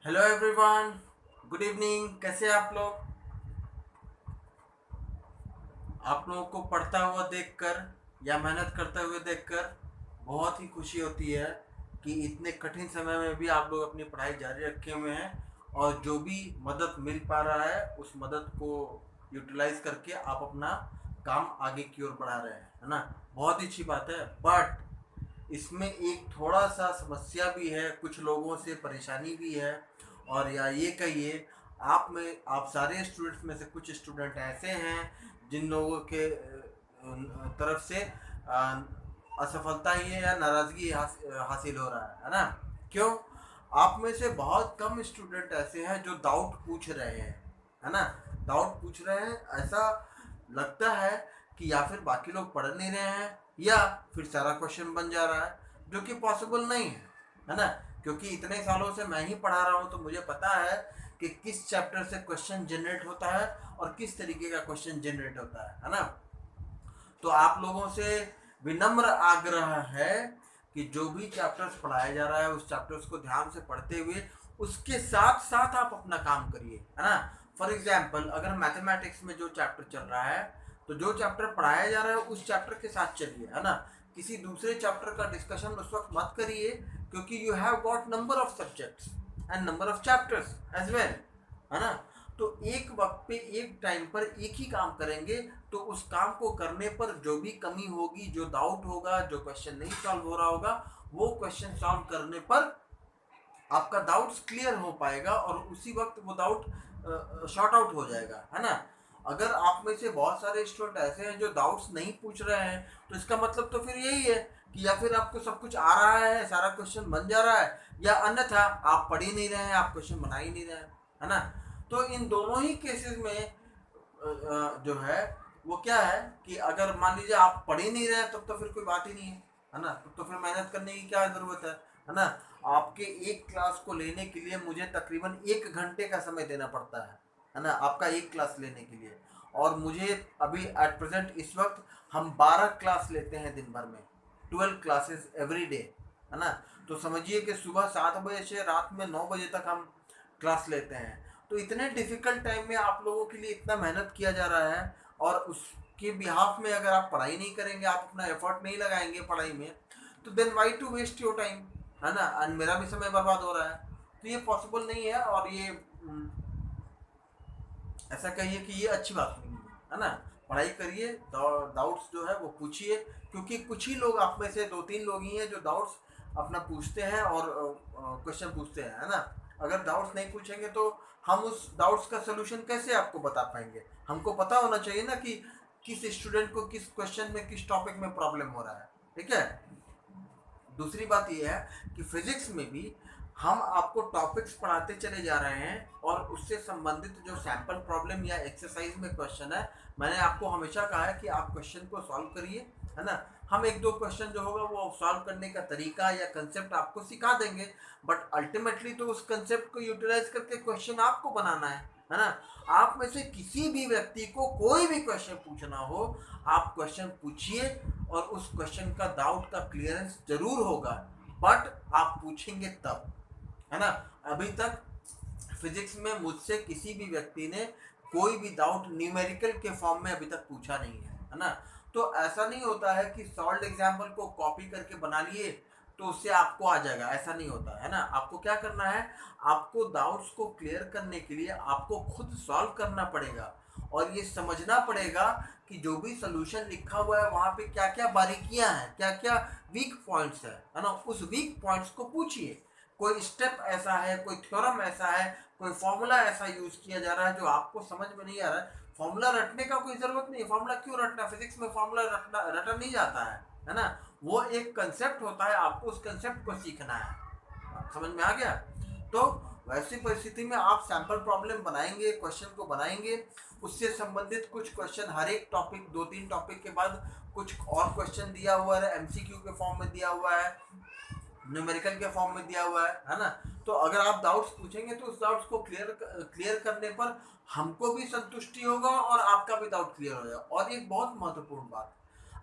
Hello everyone, good evening. कैसे हैं आप लोग? आप लोगों को पढ़ता हुआ देखकर या मेहनत करते हुए देखकर बहुत ही खुशी होती है कि इतने कठिन समय में भी आप लोग अपनी पढ़ाई जारी रखे हुए हैं और जो भी मदद मिल पा रहा है उस मदद को यूटिलाइज करके आप अपना काम आगे की ओर बढ़ा रहे हैं, है ना। बहुत ही अच्छी बात है, बट इसमें एक थोड़ा सा समस्या भी है, कुछ लोगों से परेशानी भी है। और या ये कहिए, आप सारे स्टूडेंट्स में से कुछ स्टूडेंट ऐसे हैं जिन लोगों के तरफ से असफलता ही है या नाराजगी हासिल हो रहा है ना। क्यों? आप में से बहुत कम स्टूडेंट ऐसे हैं जो डाउट पूछ रहे हैं, है ना। डाउट पूछ रहे हैं, ऐसा लगता है कि या फिर बाकी लोग पढ़ नहीं रहे हैं या फिर सारा क्वेश्चन बन जा रहा है, जो कि पॉसिबल नहीं है ना। क्योंकि इतने सालों से मैं ही पढ़ा रहा हूँ तो मुझे पता है कि किस चैप्टर से क्वेश्चन जनरेट होता है और किस तरीके का क्वेश्चन जनरेट होता है ना। तो आप लोगों से विनम्र आग्रह है कि जो भी चैप्टर्स पढ़ाया जा रहा है उस चैप्टर्स को ध्यान से पढ़ते हुए उसके साथ साथ आप अपना काम करिए, है ना। फॉर एग्जाम्पल, अगर मैथमेटिक्स में जो चैप्टर चल रहा है तो जो चैप्टर पढ़ाया जा रहा है उस चैप्टर के साथ चलिए, है ना। किसी दूसरे चैप्टर का डिस्कशन उस वक्त मत करिए, क्योंकि you have got number of subjects and number of chapters as well, है ना। तो एक वक्त पे एक टाइम पर एक ही काम करेंगे तो उस काम को करने पर जो भी कमी होगी, जो डाउट होगा, जो क्वेश्चन नहीं सॉल्व हो रहा होगा, वो क्वेश्चन सॉल्व करने पर आपका डाउट्स क्लियर हो पाएगा और उसी वक्त वो डाउट शॉर्ट आउट हो जाएगा, है ना। अगर आप में से बहुत सारे स्टूडेंट ऐसे हैं जो डाउट्स नहीं पूछ रहे हैं तो इसका मतलब तो फिर यही है कि या फिर आपको सब कुछ आ रहा है, सारा क्वेश्चन बन जा रहा है, या अन्यथा आप पढ़ ही नहीं रहे हैं, आप क्वेश्चन बना ही नहीं रहे हैं, है ना। तो इन दोनों ही केसेस में जो है वो क्या है कि अगर मान लीजिए आप पढ़ ही नहीं रहे तब तो फिर कोई बात ही नहीं है ना। तब तो फिर मेहनत करने की क्या ज़रूरत है ना। आपके एक क्लास को लेने के लिए मुझे तकरीबन 1 घंटे का समय देना पड़ता है ना, आपका एक क्लास लेने के लिए। और मुझे अभी एट प्रेजेंट इस वक्त हम 12 क्लास लेते हैं दिन भर में, 12 क्लासेस एवरी डे, है ना। तो समझिए कि सुबह 7 बजे से रात में 9 बजे तक हम क्लास लेते हैं। तो इतने डिफिकल्ट टाइम में आप लोगों के लिए इतना मेहनत किया जा रहा है और उसके बिहाफ में अगर आप पढ़ाई नहीं करेंगे, आप अपना एफर्ट नहीं लगाएंगे पढ़ाई में, तो then why to waste your time, है ना। एंड मेरा भी समय बर्बाद हो रहा है, तो ये पॉसिबल नहीं है। और ये ऐसा कहिए कि ये अच्छी बात नहीं है ना। पढ़ाई करिए, डाउट्स जो है वो पूछिए, क्योंकि कुछ ही लोग आप में से 2-3 लोग ही हैं जो डाउट्स अपना पूछते हैं और क्वेश्चन पूछते हैं, है ना। अगर डाउट्स नहीं पूछेंगे तो हम उस डाउट्स का सोल्यूशन कैसे आपको बता पाएंगे। हमको पता होना चाहिए ना कि किस स्टूडेंट को किस क्वेश्चन में किस टॉपिक में प्रॉब्लम हो रहा है, ठीक है। दूसरी बात यह है कि फिजिक्स में भी हम आपको टॉपिक्स पढ़ाते चले जा रहे हैं और उससे संबंधित जो सैंपल प्रॉब्लम या एक्सरसाइज में क्वेश्चन है, मैंने आपको हमेशा कहा है कि आप क्वेश्चन को सॉल्व करिए, है ना। हम एक दो क्वेश्चन जो होगा वो सॉल्व करने का तरीका या कंसेप्ट आपको सिखा देंगे, बट अल्टीमेटली तो उस कंसेप्ट को यूटिलाइज करके क्वेश्चन आपको बनाना है ना। आप में से किसी भी व्यक्ति को कोई भी क्वेश्चन पूछना हो, आप क्वेश्चन पूछिए और उस क्वेश्चन का डाउट का क्लियरेंस जरूर होगा, बट आप पूछेंगे तब, है ना। अभी तक फिजिक्स में मुझसे किसी भी व्यक्ति ने कोई भी डाउट न्यूमेरिकल के फॉर्म में अभी तक पूछा नहीं है ना। तो ऐसा नहीं होता है कि सॉल्व एग्जाम्पल को कॉपी करके बना लिए तो उससे आपको आ जाएगा, ऐसा नहीं होता है ना। आपको क्या करना है, आपको डाउट्स को क्लियर करने के लिए आपको खुद सॉल्व करना पड़ेगा और ये समझना पड़ेगा कि जो भी सोल्यूशन लिखा हुआ है वहाँ पे क्या क्या बारीकियां हैं, क्या क्या वीक पॉइंट्स है ना। उस वीक पॉइंट्स को पूछिए। कोई स्टेप ऐसा है, कोई थ्योरम ऐसा है, कोई फॉर्मूला ऐसा यूज किया जा रहा है जो आपको समझ में नहीं आ रहा है। फॉर्मूला रटने का कोई जरूरत नहीं है, फॉर्मूला क्यों रटना, फिजिक्स में फॉर्मूला रटना रटा नहीं जाता है ना। वो एक कंसेप्ट होता है, आपको उस कंसेप्ट को सीखना है। समझ में आ गया? तो वैसी परिस्थिति में आप सैंपल प्रॉब्लम बनाएंगे, क्वेश्चन को बनाएंगे, उससे संबंधित कुछ क्वेश्चन हर एक टॉपिक 2-3 टॉपिक के बाद कुछ और क्वेश्चन दिया हुआ है, एमसीक्यू के फॉर्म में दिया हुआ है, न्यूमेरिकल के फॉर्म में दिया हुआ है ना। तो अगर आप डाउट्स पूछेंगे तो उस डाउट्स को क्लियर करने पर हमको भी संतुष्टि होगा और आपका भी डाउट क्लियर हो जाएगा। और एक बहुत महत्वपूर्ण बात,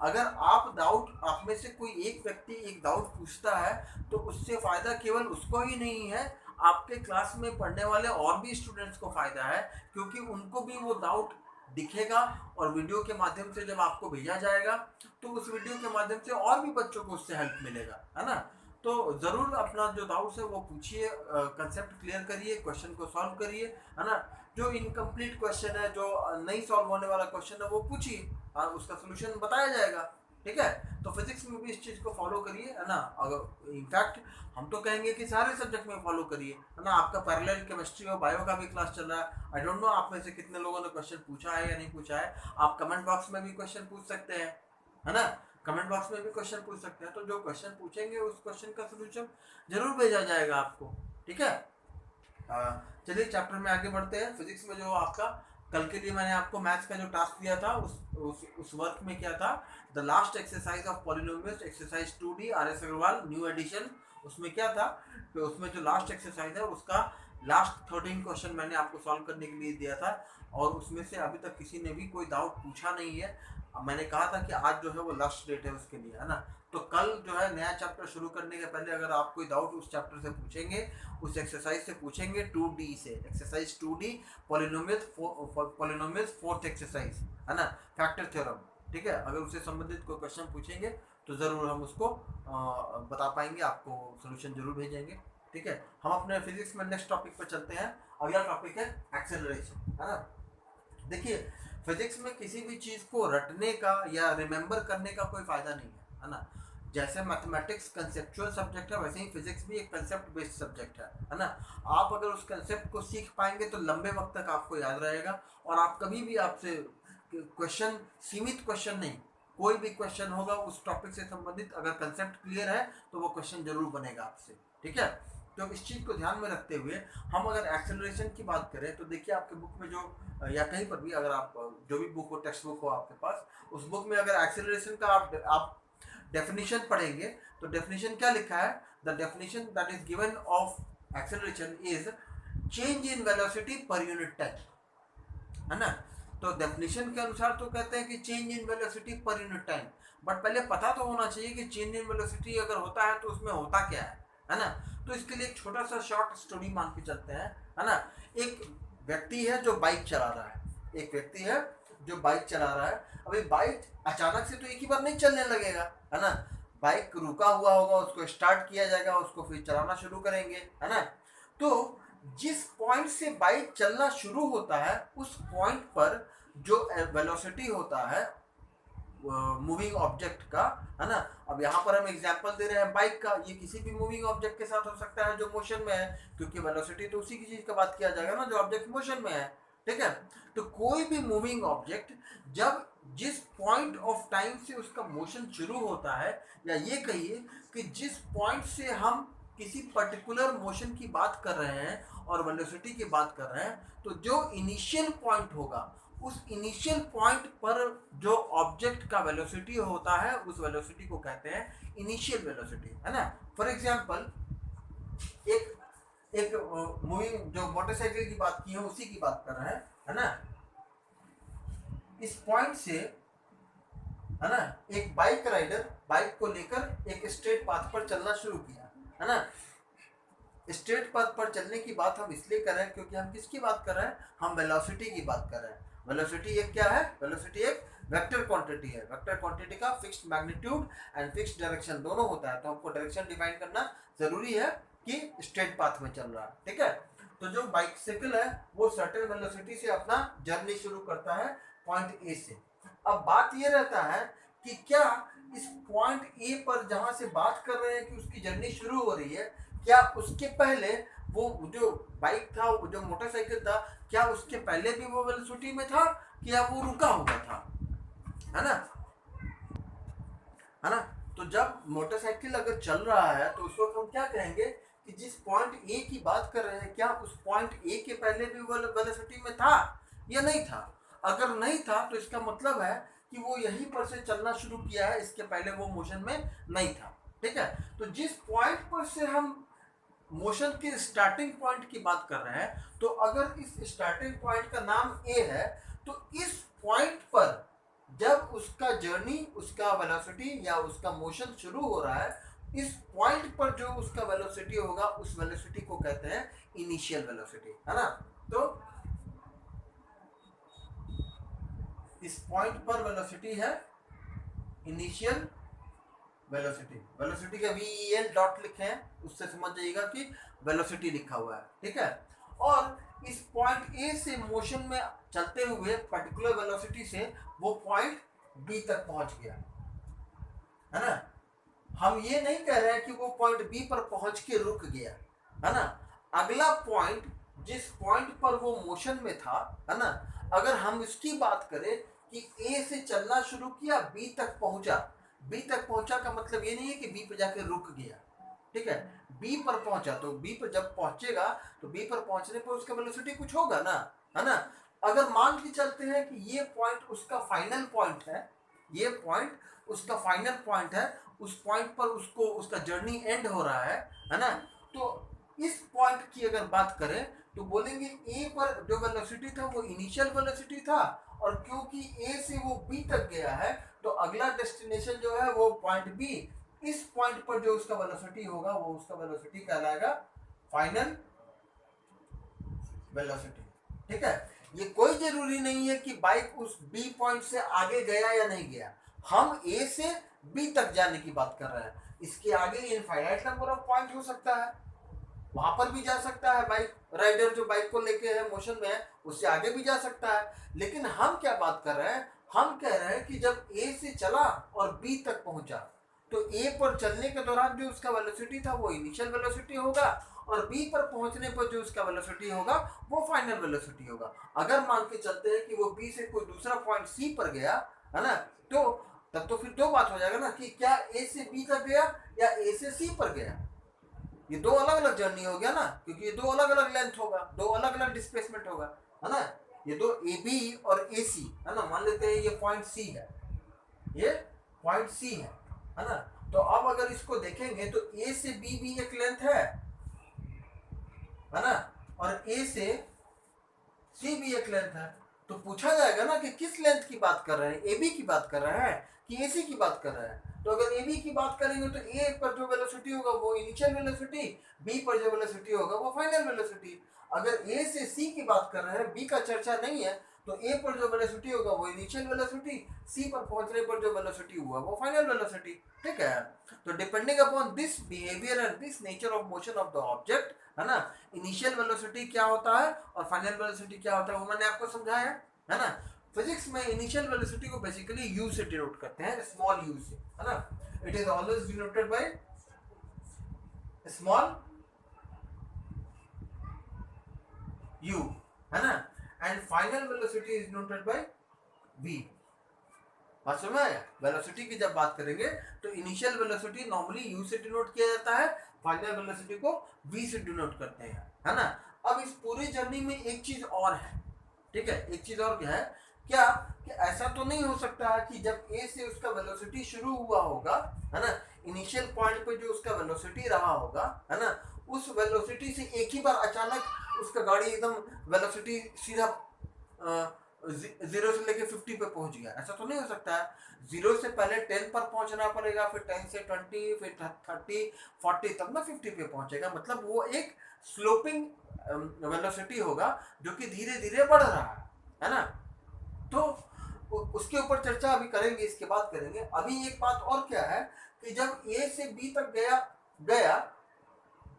अगर आप में से कोई एक व्यक्ति एक डाउट पूछता है तो उससे फायदा केवल उसको ही नहीं है, आपके क्लास में पढ़ने वाले और भी स्टूडेंट्स को फायदा है, क्योंकि उनको भी वो डाउट दिखेगा और वीडियो के माध्यम से जब आपको भेजा जाएगा तो उस वीडियो के माध्यम से और भी बच्चों को उससे हेल्प मिलेगा, है ना। तो ज़रूर अपना जो डाउट्स है वो पूछिए, कंसेप्ट क्लियर करिए, क्वेश्चन को सॉल्व करिए, है ना। जो इनकम्प्लीट क्वेश्चन है, जो नहीं सॉल्व होने वाला क्वेश्चन है वो पूछिए, उसका सोल्यूशन बताया जाएगा, ठीक है। तो फिजिक्स में भी इस चीज़ को फॉलो करिए, है ना। अगर इनफैक्ट हम तो कहेंगे कि सारे सब्जेक्ट में फॉलो करिए, है ना। आपका पैरेलल केमिस्ट्री और बायो का भी क्लास चल रहा है, आई डोंट नो आप में से कितने लोगों ने क्वेश्चन पूछा है या नहीं पूछा है। आप कमेंट बॉक्स में भी क्वेश्चन पूछ सकते हैं, है ना। कमेंट बॉक्स में भी क्वेश्चन पूछ सकते हैं, तो जो क्वेश्चन पूछेंगे उस क्वेश्चन का सोल्यूशन जरूर भेजा जाएगा आपको, ठीक है। चलिए चैप्टर में आगे बढ़ते हैं। फिजिक्स में जो आपका कल के लिए मैंने आपको मैथ्स का जो टास्क दिया था उस वर्क में क्या था, the last exercise of polynomials exercise 2D RS Agarwal new edition. उसमें क्या था कि उसमें जो लास्ट एक्सरसाइज है उसका लास्ट 13 क्वेश्चन मैंने आपको सॉल्व करने के लिए दिया था, और उसमें से अभी तक किसी ने भी कोई डाउट पूछा नहीं है। मैंने कहा था कि आज जो है वो लास्ट डेट है उसके लिए, है ना। तो कल जो है नया चैप्टर शुरू करने के पहले अगर आप कोई डाउट उस चैप्टर से पूछेंगे, उस एक्सरसाइज से पूछेंगे 2D से, exercise 2D polynomials fourth exercise, है ना, फैक्टर थ्योरम, ठीक है। अगर उससे संबंधित कोई क्वेश्चन पूछेंगे तो ज़रूर हम उसको बता पाएंगे, आपको सोल्यूशन जरूर भेजेंगे, ठीक है। हम अपने फिजिक्स में नेक्स्ट टॉपिक पर चलते हैं। अगला टॉपिक है एक्सेलरेशन, है ना। देखिए फिजिक्स में किसी भी चीज़ को रटने का या रिमेंबर करने का कोई फ़ायदा नहीं है ना। जैसे मैथमेटिक्स कंसेप्चुअल सब्जेक्ट है, वैसे ही फिजिक्स भी एक कंसेप्ट बेस्ड सब्जेक्ट है ना। आप अगर उस कंसेप्ट को सीख पाएंगे तो लंबे वक्त तक आपको याद रहेगा, और आप कभी भी आपसे क्वेश्चन, सीमित क्वेश्चन नहीं, कोई भी क्वेश्चन होगा उस टॉपिक से संबंधित, अगर कंसेप्ट क्लियर है तो वो क्वेश्चन जरूर बनेगा आपसे, ठीक है। तो इस चीज़ को ध्यान में रखते हुए हम अगर एक्सेलरेशन की बात करें तो देखिए आपके बुक में जो, या कहीं पर भी अगर आप जो भी बुक हो, टेक्स्ट बुक हो आपके पास, उस बुक में अगर एक्सेलरेशन का आप डेफिनेशन पढ़ेंगे तो डेफिनेशन क्या लिखा है, the definition that is given of acceleration is change in velocity per unit time, है ना। तो डेफिनेशन के अनुसार तो कहते हैं कि change in velocity per unit time, but पहले पता तो होना चाहिए कि चेंज इन वेलोसिटी अगर होता है तो उसमें होता क्या है ना। तो इसके लिए एक छोटा सा शॉर्ट स्टोरी मान के चलते हैं, है ना। एक व्यक्ति है जो बाइक चला रहा है, एक व्यक्ति है जो बाइक चला रहा है। अभी बाइक अचानक से तो एक ही बार नहीं चलने लगेगा, है ना। बाइक रुका हुआ होगा, उसको स्टार्ट किया जाएगा, उसको फिर चलाना शुरू करेंगे, है ना। तो जिस पॉइंट से बाइक चलना शुरू होता है उस पॉइंट पर जो वेलोसिटी होता है मूविंग ऑब्जेक्ट का, है ना। अब यहाँ पर हम एग्जांपल दे रहे हैं बाइक का, ये किसी भी मूविंग ऑब्जेक्ट के साथ हो सकता है जो मोशन में है, क्योंकि वेलोसिटी तो उसी की चीज का बात किया जाएगा ना जो ऑब्जेक्ट मोशन में है, ठीक है। तो कोई भी मूविंग ऑब्जेक्ट जब जिस पॉइंट ऑफ टाइम से उसका मोशन शुरू होता है, या ये कहिए कि जिस पॉइंट से हम किसी पर्टिकुलर मोशन की बात कर रहे हैं और वेलोसिटी की बात कर रहे हैं, तो जो इनिशियल पॉइंट होगा उस इनिशियल पॉइंट पर जो ऑब्जेक्ट का वेलोसिटी होता है उस वेलोसिटी को कहते हैं इनिशियल वेलोसिटी, है ना। फॉर एग्जांपल एक एक मूविंग जो मोटरसाइकिल की बात की है उसी की बात कर रहे हैं, है ना। इस पॉइंट से, है ना, एक बाइक राइडर बाइक को लेकर एक स्ट्रेट पाथ पर चलना शुरू किया, है ना। स्ट्रेट पाथ पर चलने की बात हम इसलिए कर रहे हैं क्योंकि हम किसकी बात कर रहे हैं, हम वेलोसिटी की बात कर रहे हैं। वेलोसिटी एक क्या है, वेलोसिटी एक वेक्टर क्वांटिटी है। वेक्टर क्वांटिटी का fixed magnitude and fixed direction दोनों होता है, तो हमको डायरेक्शन डिफाइन करना जरूरी है कि स्ट्रेट पाथ में चल रहा है, ठीक है। तो जो बाइसिकल है वो सर्टेन वेलोसिटी से अपना जर्नी शुरू करता है पॉइंट ए से। अब बात ये रहता है कि क्या इस पॉइंट ए पर जहां से बात कर रहे हैं कि उसकी जर्नी शुरू हो रही है, क्या उसके पहले वो जो बाइक था, वो जो मोटरसाइकिल था, क्या उसके पहले भी वो वेलोसिटी में था कि या वो रुका हुआ था, है ना, है ना। तो जब मोटरसाइकिल अगर चल रहा है तो उस वक्त हम क्या कहेंगे कि जिस पॉइंट ए की बात कर रहे हैं क्या उस पॉइंट ए के पहले भी वो वेलोसिटी में था या नहीं था। अगर नहीं था तो इसका मतलब है कि वो यहीं पर से चलना शुरू किया है, इसके पहले वो मोशन में नहीं था, ठीक है। तो जिस पॉइंट पर से हम मोशन के स्टार्टिंग पॉइंट की बात कर रहे हैं, तो अगर इस स्टार्टिंग पॉइंट का नाम ए है तो इस पॉइंट पर जब उसका जर्नी, उसका वेलोसिटी या उसका मोशन शुरू हो रहा है, इस पॉइंट पर जो उसका वेलोसिटी होगा उस वेलोसिटी को कहते हैं इनिशियल वेलोसिटी, है ना। तो इस पॉइंट पर वेलोसिटी है इनिशियल वेलोसिटी। वेलोसिटी का VEL डॉट लिखे हैं, उससे समझ जाइएगा कि वेलोसिटी लिखा हुआ है, ठीक है। और इस पॉइंट ए से मोशन में चलते हुए पर्टिकुलर वेलोसिटी से वो पॉइंट बी तक पहुंच गया, है ना। हम ये नहीं कह रहे हैं कि वो पॉइंट बी पर पहुंच के रुक गया, है ना। अगला पॉइंट जिस पॉइंट पर वो मोशन में था, है ना, अगर हम इसकी बात करें कि ए से चलना शुरू किया, बी तक पहुंचा, बी तक पहुंचा का मतलब ये नहीं है कि बी पर जाके रुक गया, ठीक है। बी पर पहुंचा तो बी पर जब पहुंचेगा तो बी पर पहुंचने पर उसका वेलोसिटी कुछ होगा ना, है ना। अगर मान के चलते हैं कि ये पॉइंट उसका फाइनल पॉइंट है, ये पॉइंट उसका फाइनल पॉइंट है, उस पॉइंट पर उसको उसका जर्नी एंड हो रहा है ना। तो इस पॉइंट की अगर बात करें तो बोलेंगे ए पर जो वेलोसिटी था वो इनिशियल वेलोसिटी था, और क्योंकि ए से वो बी तक गया है तो अगला डेस्टिनेशन जो है वो पॉइंट बी, इस पॉइंट पर जो उसका वेलोसिटी होगा वो उसका वेलोसिटी कहलाएगा फाइनल वेलोसिटी, ठीक है। ये कोई जरूरी नहीं है कि बाइक उस बी पॉइंट से आगे गया या नहीं गया, हम ए से बी तक जाने की बात कर रहे हैं। इसके आगे इनफाइनाइट नंबर ऑफ पॉइंट हो सकता है, वहां पर भी जा सकता है बाइक राइडर, जो बाइक को लेके है मोशन में है, उससे आगे भी जा सकता है। लेकिन हम क्या बात कर रहे हैं, हम कह रहे हैं कि जब ए से चला और बी तक पहुंचा तो ए पर चलने के दौरान जो उसका वेलोसिटी था वो इनिशियल वेलोसिटी होगा, और बी पर पहुंचने पर जो उसका वेलोसिटी होगा वो फाइनल वेलोसिटी होगा। अगर मान के चलते हैं कि वो बी से कोई दूसरा पॉइंट सी पर गया, है ना, तो तब तो फिर दो बात हो जाएगा ना कि क्या ए से बी तक गया या ए से सी पर गया। ये दो अलग अलग जर्नी हो गया ना, क्योंकि ये दो अलग अलग लेंथ होगा, दो अलग अलग डिस्प्लेसमेंट होगा, है ना। ये दो ए बी और ए सी, है ना, मान लेते हैं ये पॉइंट सी है, ये पॉइंट सी है ना। तो अब अगर इसको देखेंगे तो ए से बी भी एक लेंथ है ना, और ए से सी भी एक लेंथ है। तो पूछा जाएगा ना कि किस लेंथ की बात कर रहे हैं, ए बी की बात कर रहे हैं कि ए सी की बात कर रहे हैं। तो अगर ए बी की बात करेंगे तो ए पर जो वेलोसिटी होगा वो इनिशियल वेलोसिटी, बी पर जो वेलोसिटी होगा वो फाइनल वेलोसिटी। अगर ए से सी की बात कर रहे हैं, बी का चर्चा नहीं है, तो ए पर जो वेलोसिटी होगा वो इनिशियल वेलोसिटी, सी पर पहुंचने पर जो वेलोसिटी हुआ वो फाइनल वेलोसिटी, ठीक है। तो depending upon this behaviour and this nature of motion of the object, है ना, इनिशियल वेलोसिटी क्या होता है और फाइनल वेलोसिटी क्या होता है वो मैंने आपको समझाया, है ना। फिजिक्स में इनिशियल वेलोसिटी को बेसिकली यू से डिनोट करते हैं, स्मॉल यू से, है ना। It is always denoted by small u, है ना, and final velocity is denoted by v. बात समझ आया। वेलोसिटी की जब बात करेंगे तो इनिशियल वेलोसिटी नॉर्मली यू से डिनोट किया जाता है, फाइनल वेलोसिटी को वी से डिनोट करते हैं, है ना। अब इस पूरी जर्नी में एक चीज और है, ठीक है, एक चीज और क्या है, क्या कि ऐसा तो नहीं हो सकता है कि जब ए से उसका वेलोसिटी शुरू हुआ होगा, है ना, इनिशियल पॉइंट पे जो उसका वेलोसिटी रहा होगा, है ना, उस वेलोसिटी से एक ही बार अचानक उसका गाड़ी एकदम वेलोसिटी सीधा जीरो से लेके 50 पे पहुंच गया, ऐसा तो नहीं हो सकता है। जीरो से पहले 10 पर पहुंचना पड़ेगा, फिर 10 से 20, फिर 30, 40, तब ना 50 पे पहुंचेगा। मतलब वो एक स्लोपिंग वेलोसिटी होगा जो कि धीरे धीरे बढ़ रहा है ना। तो उसके ऊपर चर्चा अभी करेंगे, इसके बाद करेंगे। अभी एक बात और क्या है कि जब ए से बी तक गया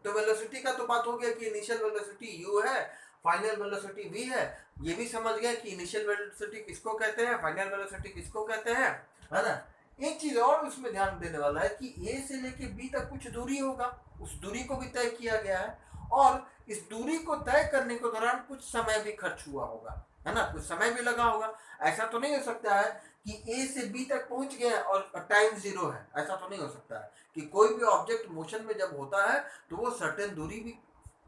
तो वेलोसिटी का तो बात हो गया कि इनिशियल वेलोसिटी u है, फाइनल वेलोसिटी v है। ये भी समझ गए कि इनिशियल वेलोसिटी किसको कहते हैं, फाइनल वेलोसिटी किसको कहते हैं, है ना। एक चीज और उसमें ध्यान देने वाला है कि a से लेके b तक कुछ दूरी होगा, उस दूरी को भी तय किया गया है, और इस दूरी को तय करने के दौरान कुछ समय भी खर्च हुआ होगा, है ना, कुछ समय भी लगा होगा। ऐसा तो नहीं हो सकता है कि ए से बी तक पहुंच गया और टाइम जीरो है, ऐसा तो नहीं हो सकता है कि कोई भी ऑब्जेक्ट मोशन में जब होता है तो वो सर्टेन दूरी भी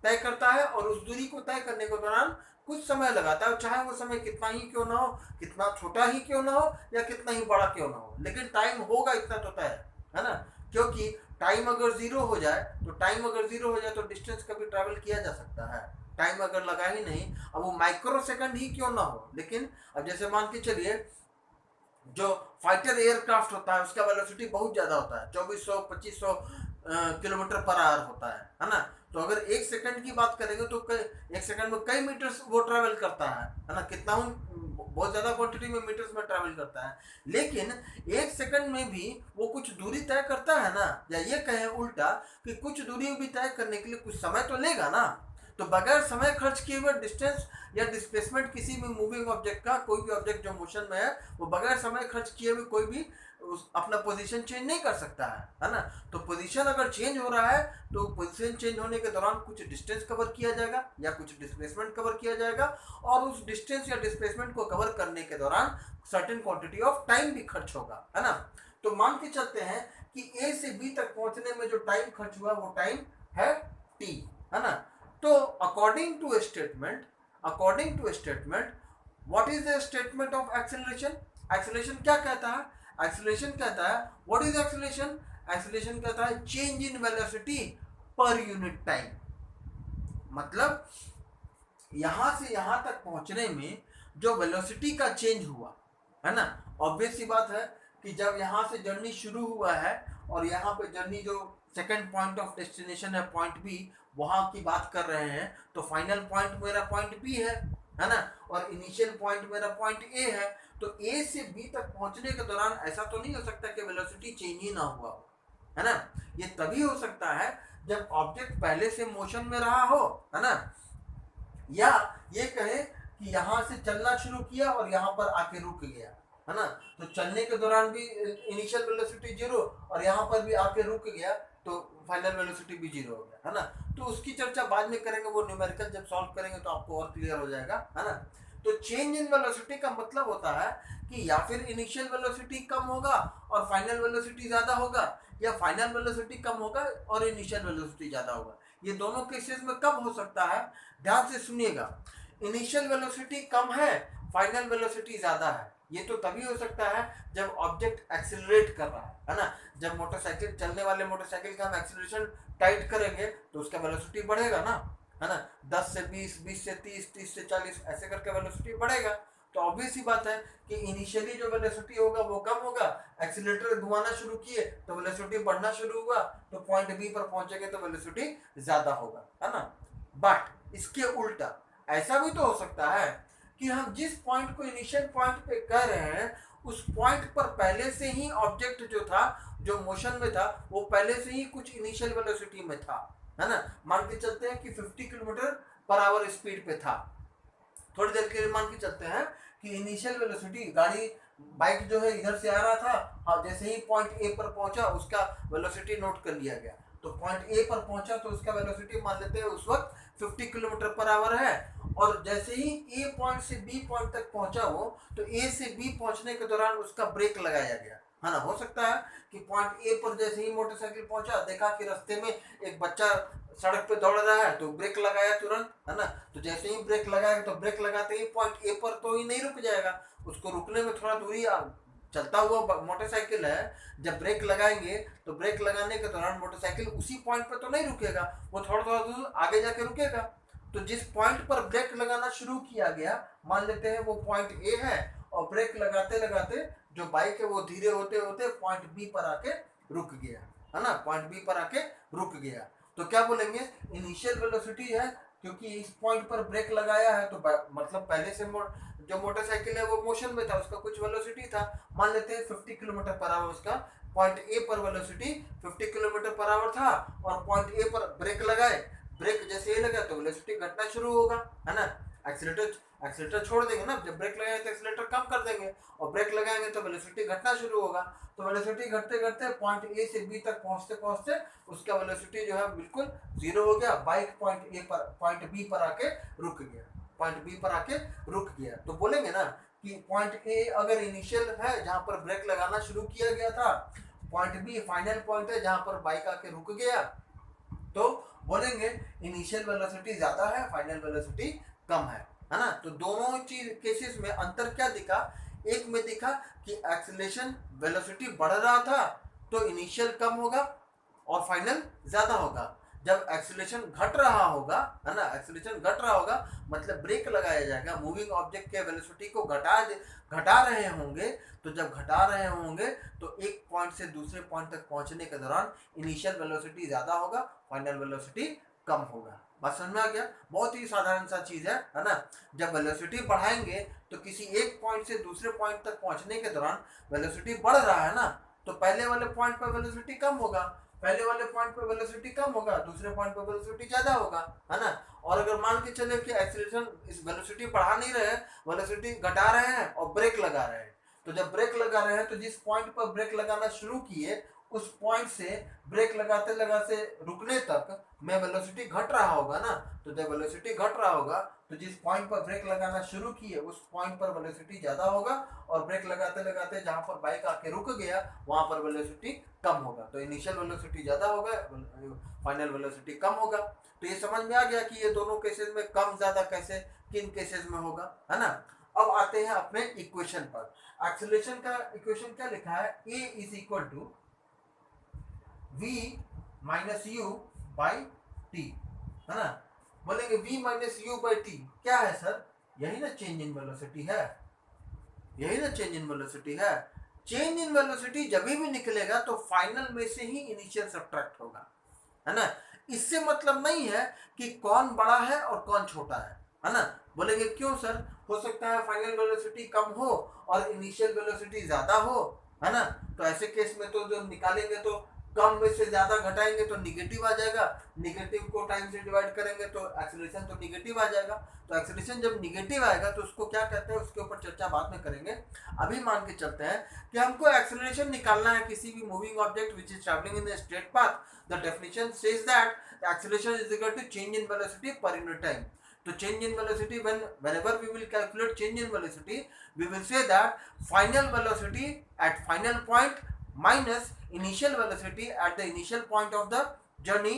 तय करता है, और उस दूरी को तय करने के दौरान कुछ समय लगाता है, चाहे वो समय कितना ही क्यों ना हो, कितना छोटा ही क्यों ना हो या कितना ही बड़ा क्यों ना हो, लेकिन टाइम होगा इतना तो तय है ना। क्योंकि टाइम अगर जीरो हो जाए तो डिस्टेंस कभी ट्रैवल किया जा सकता है, टाइम अगर लगा ही नहीं, अब वो माइक्रो सेकंड ही क्यों ना हो। लेकिन अब जैसे मान के चलिए जो फाइटर एयरक्राफ्ट होता है उसका वेलोसिटी बहुत ज़्यादा होता है, 2400, 2500 किलोमीटर पर आवर होता है ना। तो अगर 1 सेकंड की बात करेंगे तो 1 सेकंड में कई मीटर्स वो ट्रैवल करता है ना, कितना हूँ बहुत ज़्यादा क्वांटिटी में मीटर्स में ट्रैवल करता है। लेकिन 1 सेकंड में भी वो कुछ दूरी तय करता है ना, या ये कहें उल्टा कि कुछ दूरी भी तय करने के लिए कुछ समय तो लेगा ना। तो बगैर समय खर्च किए हुए डिस्टेंस या डिस्प्लेसमेंट किसी भी मूविंग ऑब्जेक्ट का, कोई भी ऑब्जेक्ट जो मोशन में है वो बगैर समय खर्च किए हुए कोई भी अपना पोजीशन चेंज नहीं कर सकता है ना। तो पोजीशन अगर चेंज हो रहा है तो पोजीशन चेंज होने के दौरान कुछ डिस्टेंस कवर किया जाएगा या कुछ डिस्प्लेसमेंट कवर किया जाएगा, और उस डिस्टेंस या डिस्प्लेसमेंट को कवर करने के दौरान सर्टेन क्वांटिटी ऑफ टाइम भी खर्च होगा, है ना। तो मान के चलते हैं कि ए से बी तक पहुंचने में जो टाइम खर्च हुआ वो टाइम है टी, है ना। तो according to statement what is the statement of acceleration? Acceleration क्या कहता है? एक्सेलरेशन कहता है, व्हाट इज एक्सेलरेशन? एक्सेलरेशन कहता है change in velocity per unit time. मतलब यहां से यहां तक पहुंचने में जो वेलोसिटी का चेंज हुआ, है ना। ऑब्वियस सी बात है कि जब यहां से जर्नी शुरू हुआ है और यहाँ पे जर्नी जो सेकंड पॉइंट ऑफ डेस्टिनेशन है पॉइंट बी, वहां की बात कर रहे हैं, तो फाइनल पॉइंट मेरा पॉइंट बी है ना, और इनिशियल पॉइंट मेरा पॉइंट ए है। तो ए से बी तक पहुंचने के दौरान ऐसा तो नहीं हो सकता कि वेलोसिटी चेंज ही ना हुआ हो, है ना। ये तभी हो सकता है जब ऑब्जेक्ट पहले से मोशन में रहा हो, है ना, या ये कहे कि यहाँ से चलना शुरू किया और यहाँ पर आके रुक गया, है ना। तो चलने के दौरान भी इनिशियल वेलोसिटी 0 और यहाँ पर भी आके रुक गया तो फाइनल वेलोसिटी भी 0 हो गया, है ना। तो उसकी चर्चा बाद में करेंगे, वो न्यूमेरिकल जब सॉल्व करेंगे तो आपको और क्लियर हो जाएगा, है ना। तो चेंज इन वेलोसिटी का मतलब होता है कि या फिर इनिशियल वेलोसिटी कम होगा और फाइनल वेलोसिटी ज़्यादा होगा, या फाइनल वेलोसिटी कम होगा और इनिशियल वेलोसिटी ज़्यादा होगा। ये दोनों केसेस में कब हो सकता है, ध्यान से सुनिएगा। इनिशियल वेलोसिटी कम है, फाइनल वेलोसिटी ज़्यादा है, ये तो तभी हो सकता है जब ऑब्जेक्ट एक्सेलरेट कर रहा है ना। जब मोटरसाइकिल, चलने वाले मोटरसाइकिल का हम एक्सेलरेशन टाइट करेंगे तो उसका वेलोसिटी बढ़ेगा ना, है ना। 10 से 20, 20 से 30, 30 से 40 ऐसे करके वेलोसिटी बढ़ेगा। तो ऑब्वियस ही बात है कि इनिशियली जो वेलोसिटी होगा वो कम होगा, एक्सीलरेटर घुमाना शुरू किए तो वेलोसिटी बढ़ना शुरू हुआ, तो पॉइंट बी पर पहुंचेंगे तो वेलोसिटी ज़्यादा होगा, है ना। बट इसके उल्टा ऐसा भी तो हो सकता है कि हम जिस पॉइंट को इनिशियल पॉइंट पे कह रहे हैं उस पॉइंट पर पहले से ही ऑब्जेक्ट जो था, जो मोशन में था, वो पहले से ही कुछ इनिशियल वेलोसिटी में था, है ना। मान के चलते हैं कि 50 किलोमीटर पर आवर स्पीड पे था। थोड़ी देर के लिए मान के चलते हैं कि इनिशियल वेलोसिटी, गाड़ी बाइक जो है इधर से आ रहा था, हाँ, जैसे ही पॉइंट ए पर पहुंचा उसका वेलोसिटी नोट कर लिया गया। तो पॉइंट ए पर पहुंचा तो उसका वेलोसिटी मान लेते हैं उस वक्त 50 किलोमीटर पर आवर है, और जैसे ही ए पॉइंट से बी पॉइंट तक पहुंचा वो, तो ए से बी पहुंचने के दौरान उसका ब्रेक लगाया गया, है ना। हो सकता है कि पॉइंट ए पर जैसे ही मोटरसाइकिल पहुंचा, देखा कि रास्ते में एक बच्चा सड़क पे दौड़ रहा है तो ब्रेक लगाया तुरंत, है ना। तो जैसे ही ब्रेक लगाएगा तो ब्रेक लगाते ही पॉइंट ए पर तो ही नहीं रुक जाएगा, उसको रुकने में थोड़ा दूरी, चलता हुआ मोटरसाइकिल है, जब ब्रेक लगाएंगे तो ब्रेक लगाने के दौरान मोटरसाइकिल उसी पॉइंट पर तो नहीं रुकेगा, वो थोड़ा थोड़ा दूर आगे जाके रुकेगा। तो जिस पॉइंट पर ब्रेक लगाना शुरू किया गया, मान लेते हैं वो पॉइंट ए है, और ब्रेक लगाते लगाते जो बाइक है वो धीरे होते होते पॉइंट बी पर आके रुक गया, है ना, पॉइंट बी पर आके रुक गया। तो क्या बोलेंगे, इनिशियल वेलोसिटी है, क्योंकि इस पॉइंट पर ब्रेक लगाया है तो मतलब पहले से जो मोटरसाइकिल है वो मोशन में था, उसका कुछ वेलोसिटी था, मान लेते हैं 50 किलोमीटर पर आवर, उसका पॉइंट ए पर वेलोसिटी 50 किलोमीटर पर आवर था, और पॉइंट ए पर ब्रेक लगाए, ब्रेक जैसे ही लगा तो वेलोसिटी घटना शुरू होगा, है ना। एक्सीलेटर छोड़ देंगे ना, जब ब्रेक लगाएंगे तो एक्सीलेटर कम कर देंगे, और ब्रेक लगाएंगे तो वेलोसिटी घटना शुरू होगा। तो वेलोसिटी घटते घटते पॉइंट ए से बी तक पहुंचते पहुंचते उसका वेलोसिटी जो है बिल्कुल 0 हो गया, बाइक पॉइंट बी पर आके रुक गया, पॉइंट बी पर आके रुक गया। तो बोलेंगे ना कि पॉइंट ए अगर इनिशियल है जहां पर ब्रेक लगाना शुरू किया गया था, पॉइंट बी फाइनल पॉइंट है जहां पर बाइक आके रुक गया, तो बोलेंगे इनिशियल वेलोसिटी ज्यादा है, फाइनल वेलोसिटी कम है ना। तो दोनों चीज केसेस में अंतर क्या दिखा, एक में दिखा कि एक्सीलरेशन वेलोसिटी बढ़ रहा था तो इनिशियल कम होगा और फाइनल ज्यादा होगा, जब एक्सीलरेशन घट रहा होगा, है ना, एक्सीलरेशन घट रहा होगा मतलब ब्रेक लगाया जाएगा, मूविंग ऑब्जेक्ट के वेलोसिटी को घटा रहे होंगे। तो जब घटा रहे होंगे तो एक पॉइंट से दूसरे पॉइंट तक पहुंचने के दौरान इनिशियल वेलोसिटी ज्यादा होगा, फाइनल वेलोसिटी कम होगा। बात समझ में आ गया? बहुत ही साधारण सा चीज है ना। जब वेलोसिटी बढ़ाएंगे तो किसी एक पॉइंट से दूसरे पॉइंट तक पहुंचने के दौरान वेलोसिटी बढ़ रहा है ना, तो पहले वाले पॉइंट पर वेलोसिटी कम होगा, पहले वाले पॉइंट पर वेलोसिटी कम होगा, दूसरे पॉइंट पर वेलोसिटी ज्यादा होगा, है ना। और अगर मान के चले कि एक्सीलरेशन इस वेलोसिटी बढ़ा नहीं रहे हैं, वेलोसिटी घटा रहे हैं और ब्रेक लगा रहे हैं, तो जब ब्रेक लगा रहे हैं तो जिस पॉइंट पर ब्रेक लगाना शुरू किए उस पॉइंट से ब्रेक लगाते लगाते रुकने तक में वेलोसिटी घट रहा होगा ना। तो जब वेलोसिटी घट रहा होगा तो जिस पॉइंट पर ब्रेक लगाना शुरू किए उस पॉइंट पर वेलोसिटी ज्यादा होगा, और ब्रेक लगाते लगाते जहां पर बाइक आके रुक गया वहां पर वेलोसिटी कम होगा। तो इनिशियल वेलोसिटी ज्यादा होगा, फाइनल वेलोसिटी कम होगा। तो ये समझ में आ गया कि ये दोनों केसेस में कम ज्यादा कैसे किन केसेस में होगा, है ना। अब आते हैं अपने इक्वेशन पर। एक्सीलरेशन का इक्वेशन क्या लिखा है? a is equal to v minus u by t, है ना। बोलेंगे v minus u by t क्या है सर? यही ना चेंज इन वेलोसिटी है, यही ना चेंज इन वेलोसिटी है। चेंज इन वेलोसिटी जब भी निकलेगा तो फाइनल में से ही इनिशियल सब्ट्रैक्ट होगा, है ना। इससे मतलब नहीं है कि कौन बड़ा है और कौन छोटा है ना। बोलेंगे क्यों सर? हो सकता है फाइनल वेलोसिटी कम हो और इनिशियल वेलोसिटी ज्यादा हो, है ना। तो ऐसे केस में तो जो निकालेंगे तो कम में से ज्यादा घटाएंगे तो निगेटिव आ जाएगा, निगेटिव को टाइम से डिवाइड करेंगे तो एक्सीलरेशन तो निगेटिव आ जाएगा। तो एक्सीलरेशन जब निगेटिव आएगा तो उसको क्या कहते हैं, उसके ऊपर चर्चा बाद में करेंगे। अभी मान के चलते हैं कि हमको एक्सीलरेशन निकालना है किसी भी moving object which is travelling in the straight path. The definition says that acceleration is equal to change in velocity per unit time. तो change in velocity, whenever we will calculate change in velocity, we will say that final velocity at final point minus initial velocity at the initial point of the journey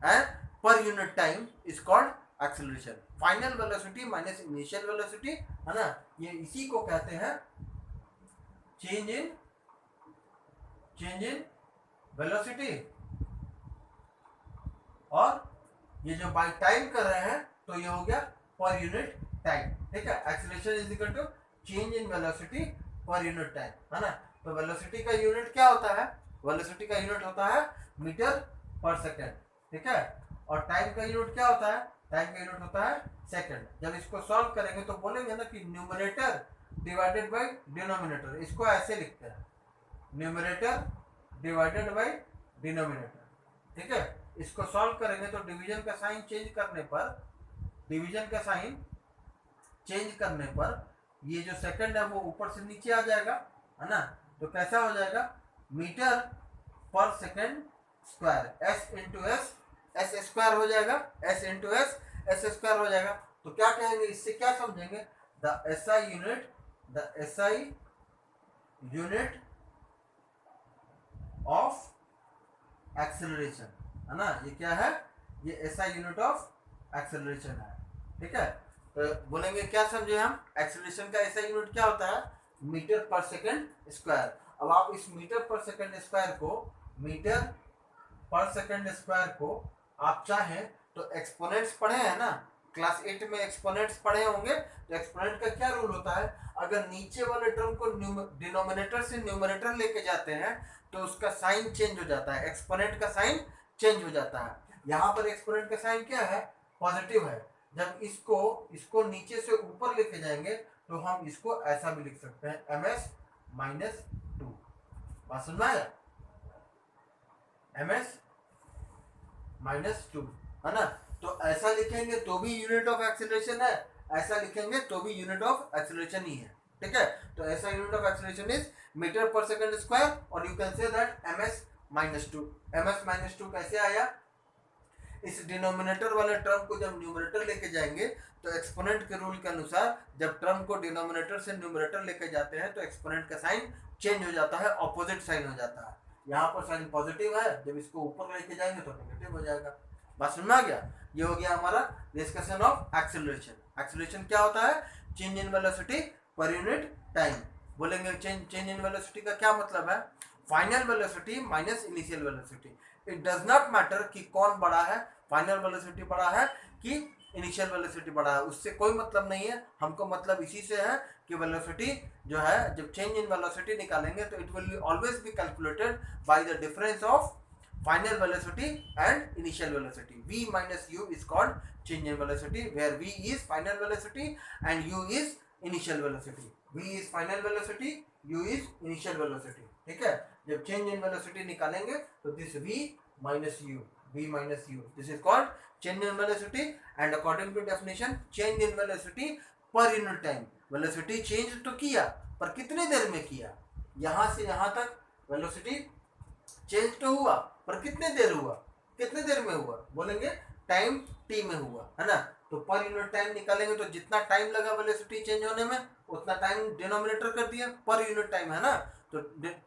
and per unit time is called acceleration. Final velocity minus initial velocity, है ना, ये इसी को कहते हैं change in velocity। और ये जो बाय टाइम कर रहे हैं तो ये हो गया पर यूनिट टाइम, ठीक है। Acceleration is equal to change in velocity per unit time, है ना। तो वेलोसिटी का यूनिट क्या होता है? वेलोसिटी का यूनिट होता है मीटर पर सेकंड, ठीक है। और टाइम का यूनिट क्या होता है? टाइम का यूनिट होता है सेकंड। जब इसको सॉल्व करेंगे तो बोलेंगे ना कि न्यूमरेटर डिवाइडेड बाय डिनोमिनेटर, इसको ऐसे लिखते हैं, न्यूमरेटर डिवाइडेड बाय डिनोमिनेटर, ठीक है। इसको सॉल्व करेंगे तो डिवीजन का साइन चेंज करने पर, डिवीजन का साइन चेंज करने पर ये जो सेकंड है वो ऊपर से नीचे आ जाएगा, है ना। तो कैसा हो जाएगा? Metre per second square, S into S, S square हो जाएगा, S into S, S square हो जाएगा। तो क्या कहेंगे, इससे क्या समझेंगे? The SI unit, the SI unit of acceleration, है ना। ये क्या है? ये एसआई यूनिट ऑफ एक्सेलरेशन है, ठीक है। तो बोलेंगे क्या समझे हम? एक्सेलरेशन का एसआई यूनिट क्या होता है? Metre per second square. अब आप इस मीटर पर सेकंड स्क्वायर को, मीटर पर सेकंड स्क्वायर को आप चाहें तो एक्सपोनेंट्स पढ़े हैं ना, क्लास 8 में एक्सपोनेंट्स पढ़े होंगे। तो एक्सपोनेंट का क्या रूल होता है? अगर नीचे वाले टर्म को डिनोमिनेटर से न्यूमरेटर लेके जाते हैं तो उसका साइन चेंज हो जाता है, एक्सपोनेंट का साइन चेंज हो जाता है। यहाँ पर एक्सपोनेंट का साइन क्या है? पॉजिटिव है। जब इसको नीचे से ऊपर लेके जाएंगे तो हम इसको ऐसा भी लिख सकते हैं, ms माइनस 2। बात समझ में आया? ms माइनस 2, है ना। तो ऐसा लिखेंगे तो भी यूनिट ऑफ एक्सीलरेशन है, ऐसा लिखेंगे तो भी यूनिट ऑफ एक्सीलरेशन ही है, ठीक है। तो ऐसा unit of acceleration is metre per second square, और you can say that ms minus 2। ms minus 2 कैसे आया? इस डिनोमिनेटर वाले टर्म को जब न्यूमरेटर लेके जाएंगे तो एक्सपोनेंट के रूल के अनुसार जब टर्म को डिनोमिनेटर से न्यूमरेटर लेके जाते हैं तो एक्सपोनेंट का साइन चेंज हो जाता है, ऑपोजिट साइन हो जाता है। यहाँ पर साइन पॉजिटिव है, जब इसको ऊपर लेके जाएंगे तो नेगेटिव हो जाएगा। बात समझ में आ गया? ये हो गया हमारा डिस्कशन ऑफ एक्सेलरेशन। एक्सेलरेशन क्या होता है? Change in velocity per unit time. बोलेंगे चेंज इन वेलोसिटी का क्या मतलब है? Final velocity minus initial velocity. It does not matter कि कौन बड़ा है, फाइनल वेलोसिटी बड़ा है कि इनिशियल वेलोसिटी बड़ा है, उससे कोई मतलब नहीं है। हमको मतलब इसी से है कि वेलोसिटी जो है, जब चेंज इन वेलोसिटी निकालेंगे तो it will always be calculated by the difference of final velocity and initial velocity. V minus u is called change in velocity, where v is final velocity and u is initial velocity. V is final velocity, u is initial velocity. ठीक है, जब change in velocity निकालेंगे तो this v minus u, this is called change in velocity, and according to definition change in velocity per unit time. velocity change तो किया, पर कितने देर में किया, यहाँ से यहाँ तक velocity चेंज तो हुआ, पर कितने देर हुआ, कितने देर में हुआ, बोलेंगे टाइम टी में हुआ, है ना। तो पर यूनिट टाइम निकालेंगे तो जितना टाइम लगा वेलोसिटी चेंज होने में उतना टाइम डिनोमिनेटर कर दिया, पर यूनिट टाइम है ना, तो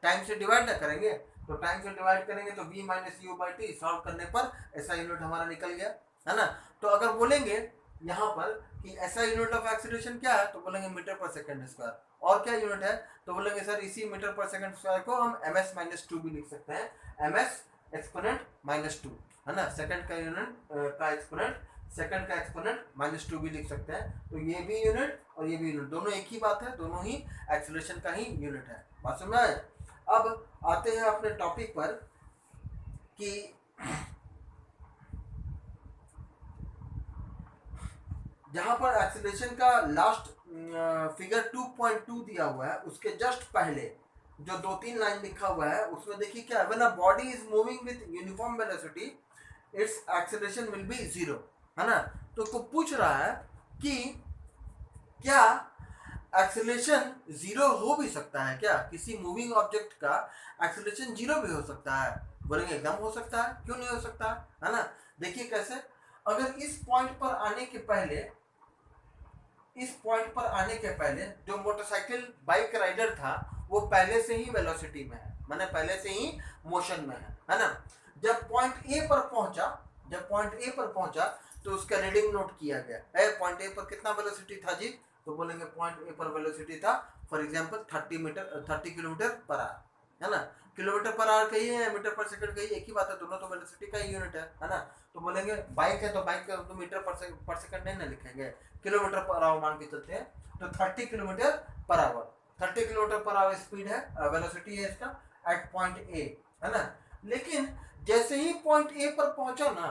टाइम से डिवाइड ना करेंगे, तो टाइम से डिवाइड करेंगे तो v minus u by T, solve करने पर ऐसा यूनिट हमारा निकल गया, है ना। तो अगर बोलेंगे यहाँ पर कि ऐसा यूनिट ऑफ एक्सीलरेशन क्या है, तो बोलेंगे मीटर पर सेकंड स्क्वायर। और क्या यूनिट है, तो बोलेंगे सर इसी मीटर पर सेकंड स्क्वायर को हम ms माइनस 2 भी लिख सकते हैं, ms एक्सपोनेंट माइनस 2, है ना। सेकंड का यूनिट का एक्सपोनेंट, सेकंड का एक्सपोनेंट माइनस 2 भी लिख सकते हैं। तो ये भी यूनिट और ये भी यूनिट, दोनों एक ही बात है, दोनों ही एक्सीलरेशन का ही यूनिट है। बात समझ आए। अब आते हैं अपने टॉपिक पर कि जहां पर एक्सीलरेशन का लास्ट फिगर 2.2 दिया हुआ है, उसके जस्ट पहले जो 2-3 लाइन लिखा हुआ है उसमें देखिए क्या है, when a body is moving with uniform velocity it's acceleration will be 0, है ना। तो को पूछ रहा है कि क्या एक्सीलरेशन 0 हो भी सकता है क्या, किसी मूविंग ऑब्जेक्ट का एक्सीलरेशन 0 भी हो सकता है, बोलेंगे एकदम हो सकता है, क्यों नहीं हो सकता, है ना। देखिए कैसे, अगर इस पॉइंट पर आने के पहले, इस पॉइंट पर आने के पहले जो मोटरसाइकिल बाइक राइडर था वो पहले से ही वेलोसिटी में है, माने पहले से ही मोशन में है ना। जब पॉइंट ए पर पहुंचा, जब पॉइंट ए पर पहुंचा तो उसका रीडिंग नोट किया गया है, पॉइंट ए पर कितना वेलोसिटी था जी, तो बोलेंगे पॉइंट ए पर वेलोसिटी था for example 30 kilometre per hour, है ना। किलोमीटर पर आवर कही है, मीटर पर सेकंड कही, एक ही बात है, दोनों तो वेलोसिटी का ही यूनिट है ना। तो बोलेंगे बाइक है तो बाइक का तो मीटर पर सेकंड नहीं ना लिखेंगे, किलोमीटर पर आवर मान के चलते हैं। तो 30 kilometre per hour, 30 kilometre per hour speed है, वेलोसिटी है इसका एट पॉइंट ए, है ना। लेकिन जैसे ही पॉइंट ए पर पहुंचा ना,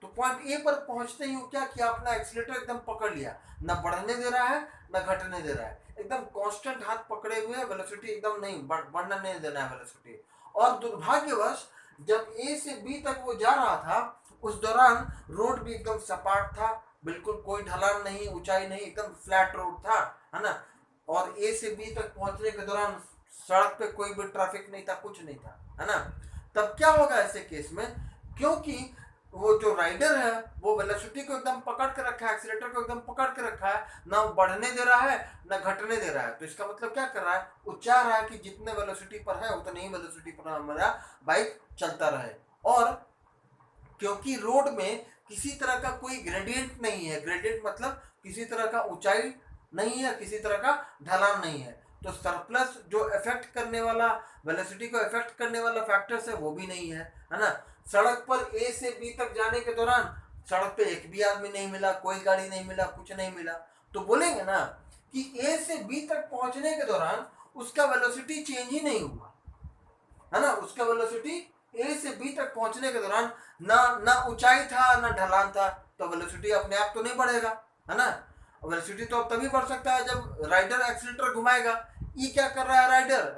तो पॉइंट ए पर पहुंचते ही क्या किया, अपना एक्सीलरेटर एकदम पकड़ लिया, ना बढ़ने दे रहा है ना घटने दे रहा है, एकदम कांस्टेंट हाथ पकड़े हुए, वेलोसिटी एकदम नहीं बढ़ना नहीं देना है वेलोसिटी। और दुर्भाग्यवश जब ए से बी तक वो जा रहा था उस दौरान रोड भी एकदम सपाट था, बिल्कुल कोई ढलान नहीं, ऊंचाई नहीं, एकदम फ्लैट रोड था, है ना। और ए से बी तक पहुंचने के दौरान सड़क पे कोई भी ट्रैफिक नहीं था, कुछ नहीं था, है ना। तब क्या होगा ऐसे केस में, क्योंकि वो जो राइडर है वो वेलोसिटी को एकदम पकड़ के रखा है, एक्सीलरेटर को एकदम पकड़ के रखा है, ना बढ़ने दे रहा है ना घटने दे रहा है। तो इसका मतलब क्या कर रहा है, वो चाह रहा है कि जितने वेलोसिटी पर है उतनी ही वेलोसिटी पर हमारा बाइक चलता रहे। और क्योंकि रोड में किसी तरह का कोई ग्रेडियंट नहीं है, ग्रेडियंट मतलब किसी तरह का ऊंचाई नहीं है, किसी तरह का ढलान नहीं है, तो सरप्लस जो इफेक्ट करने वाला, वेलोसिटी को इफेक्ट करने वाला फैक्टर्स है वो भी नहीं है, है ना। सड़क पर ए से बी तक जाने के दौरान सड़क पे एक भी आदमी नहीं मिला, कोई गाड़ी नहीं मिला, कुछ नहीं मिला, तो बोलेंगे ना कि ए से बी तक पहुंचने के दौरान उसका वेलोसिटी चेंज ही नहीं हुआ, है ना। उसका वेलोसिटी ए से बी तक पहुंचने के दौरान ना ऊंचाई था ना ढलान था, तो वेलोसिटी अपने आप तो नहीं बढ़ेगा, है ना। वेलोसिटी तो तभी बढ़ सकता है जब राइडर एक्सीलरेटर घुमाएगा। ये क्या कर रहा है,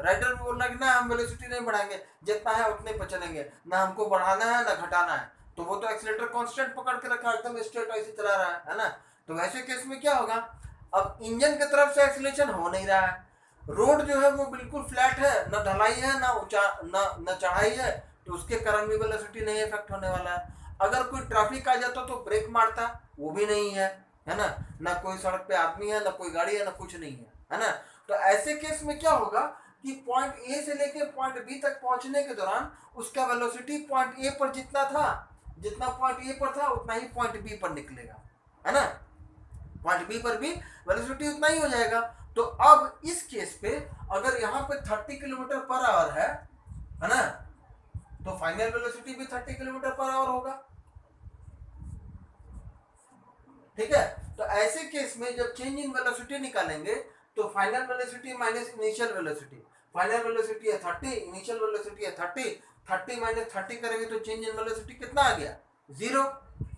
राइडर बोल रहा है कि ना हम वेलोसिटी नहीं बढ़ाएंगे, जितना है उतने पर चलेंगे, ना हमको बढ़ाना है ना घटाना है, तो वो तो एक्सीलरेटर कांस्टेंट पकड़ के रखा है, एकदम स्ट्रेट ऐसे चला रहा है ना। तो वैसे केस में क्या होगा, अब इंजन की तरफ से एक्सीलरेशन हो नहीं रहा है, रोड जो है वो बिल्कुल फ्लैट है, ना ढलाई है ना ना चढ़ाई है, तो उसके कारण भी वेलोसिटी नहीं इफेक्ट होने वाला है। अगर कोई ट्रैफिक आ जाता तो ब्रेक मारता, वो भी नहीं है, है ना। ना कोई सड़क पे आदमी है, ना कोई गाड़ी है, ना कुछ नहीं है ना। तो ऐसे केस में क्या होगा कि पॉइंट ए से लेके पॉइंट बी तक पहुंचने के दौरान उसका वेलोसिटी पॉइंट ए पर जितना था, जितना पॉइंट ए पर था उतना ही पॉइंट बी पर निकलेगा, है ना। पॉइंट बी पर भी वेलोसिटी उतना ही हो जाएगा। तो अब इस केस पे अगर यहाँ पे 30 किलोमीटर पर आवर है ना, तो फाइनल वेलोसिटी भी 30 किलोमीटर पर आवर होगा। ठीक है, तो ऐसे केस में जब चेंज इन वेलोसिटी निकालेंगे तो final velocity minus initial velocity, final velocity है 30, इनिशियल वेलोसिटी है 30, 30 माइनस 30 करेंगे तो चेंज इन वेलोसिटी कितना आ गया, 0।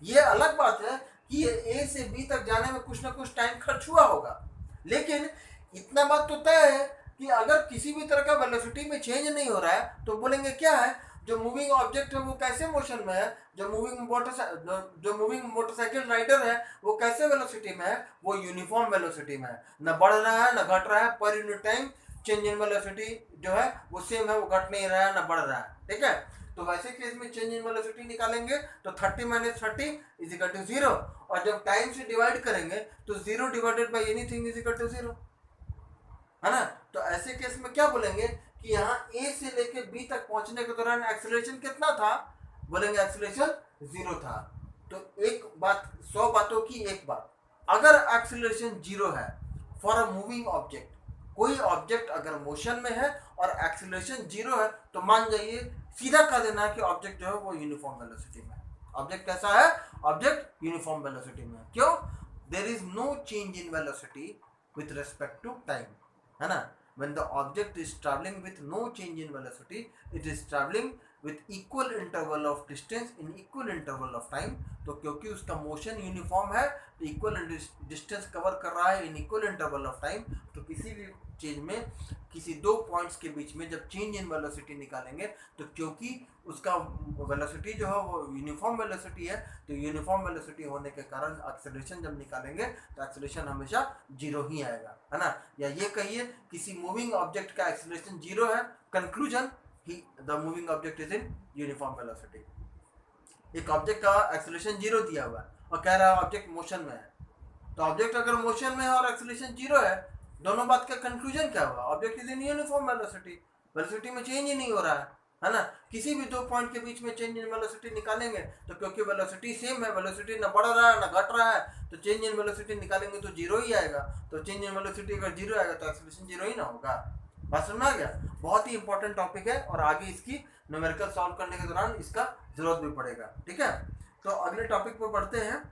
ये अलग बात है कि ये ए से बी तक जाने में कुछ ना कुछ टाइम खर्च हुआ होगा, लेकिन इतना बात तो तय है कि अगर किसी भी तरह का वेलोसिटी में चेंज नहीं हो रहा है तो बोलेंगे क्या है, जो मूविंग ऑब्जेक्ट है वो कैसे मोशन में है, जो मूविंग मोटरसाइकिल राइडर है वो कैसे वेलोसिटी में है, वो यूनिफॉर्म वेलोसिटी में है, न बढ़ रहा है न घट रहा है, पर unit time change in velocity जो है वो सेम है, वो घट नहीं रहा है न बढ़ रहा है। ठीक है, तो वैसे केस में चेंज इन वेलोसिटी निकालेंगे तो 30 माइनस 30 इज इक्वल टू 0, और जब टाइम से डिवाइड करेंगे तो 0 divided by anything is equal to 0, है ना। तो ऐसे केस में क्या बोलेंगे कि यहाँ ए से लेके बी तक पहुंचने के दौरान एक्सेलरेशन कितना था, बोलेंगे एक्सेलरेशन 0 था। तो एक बात, 100 बातों की एक बात, अगर एक्सेलरेशन 0 है फॉर अ मूविंग ऑब्जेक्ट, कोई ऑब्जेक्ट अगर मोशन में है और एक्सेलरेशन 0 है तो मान जाइए, सीधा कह देना है कि ऑब्जेक्ट जो है वो यूनिफॉर्म वेलोसिटी में है। ऑब्जेक्ट कैसा है, ऑब्जेक्ट यूनिफॉर्म वेलोसिटी में है। क्यों, there is no change in velocity with respect to time, है ना। when the object is traveling with no change in velocity, it is traveling with equal interval of distance in equal interval of time। तो क्योंकि उसका motion uniform है तो equal distance cover कर रहा है in equal interval of time, तो किसी भी चीज में किसी दो पॉइंट्स के बीच में जब चेंज इन वेलोसिटी निकालेंगे तो क्योंकि उसका वेलोसिटी जो है वो यूनिफॉर्म वेलोसिटी है, तो यूनिफॉर्म वेलोसिटी होने के कारण एक्सेलरेशन जब निकालेंगे तो एक्सेलरेशन हमेशा 0 ही आएगा, है ना। या ये कहिए किसी मूविंग ऑब्जेक्ट का एक्सेलरेशन 0 है, conclusion he the moving object is in uniform velocity. एक ऑब्जेक्ट का एक्सेलरेशन 0 दिया हुआ है और कह रहा है ऑब्जेक्ट मोशन में है, तो ऑब्जेक्ट अगर मोशन में है और एक्सेलरेशन 0 है, दोनों बात का कंक्लूजन क्या हुआ, object is in uniform velocity, velocity में चेंज ही नहीं हो रहा है ना। किसी भी दो पॉइंट के बीच में चेंज इन वेलोसिटी निकालेंगे तो क्योंकि वेलोसिटी सेम है, वेलोसिटी ना बढ़ रहा है ना घट रहा है, तो चेंज इन वेलोसिटी निकालेंगे तो 0 ही आएगा। तो चेंज इन वेलोसिटी अगर 0 आएगा तो एक्सेलरेशन 0 ही ना होगा। बात समझ आ गया, बहुत ही इंपॉर्टेंट टॉपिक है और आगे इसकी न्यूमेरिकल सॉल्व करने के दौरान इसका जरूरत भी पड़ेगा। ठीक है, तो अगले टॉपिक पर बढ़ते हैं।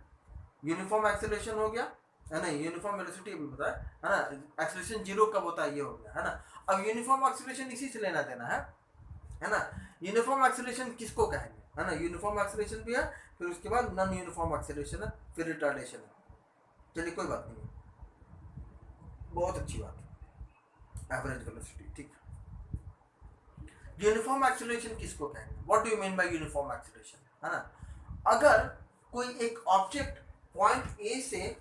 यूनिफॉर्म एक्सेलरेशन हो गया, है ना, यूनिफॉर्म वेलोसिटी भी पता है ना, एक्सेलरेशन 0 कब होता है ये हो गया, है ना। अब यूनिफॉर्म एक्सेलरेशन इसी से लेना देना है ना। यूनिफॉर्म एक्सेलरेशन किसको कहेंगे, है ना, यूनिफॉर्म एक्सेलरेशन भी है, फिर उसके बाद नॉन यूनिफॉर्म एक्सेलरेशन है, फिर रिटार्डेशन है। चलिए कोई बात नहीं, बहुत अच्छी बात है, एवरेज वेलोसिटी। ठीक, यूनिफॉर्म एक्सेलरेशन किसको कहेंगे, what do you mean by uniform acceleration, है ना। अगर कोई एक ऑब्जेक्ट पॉइंट ए से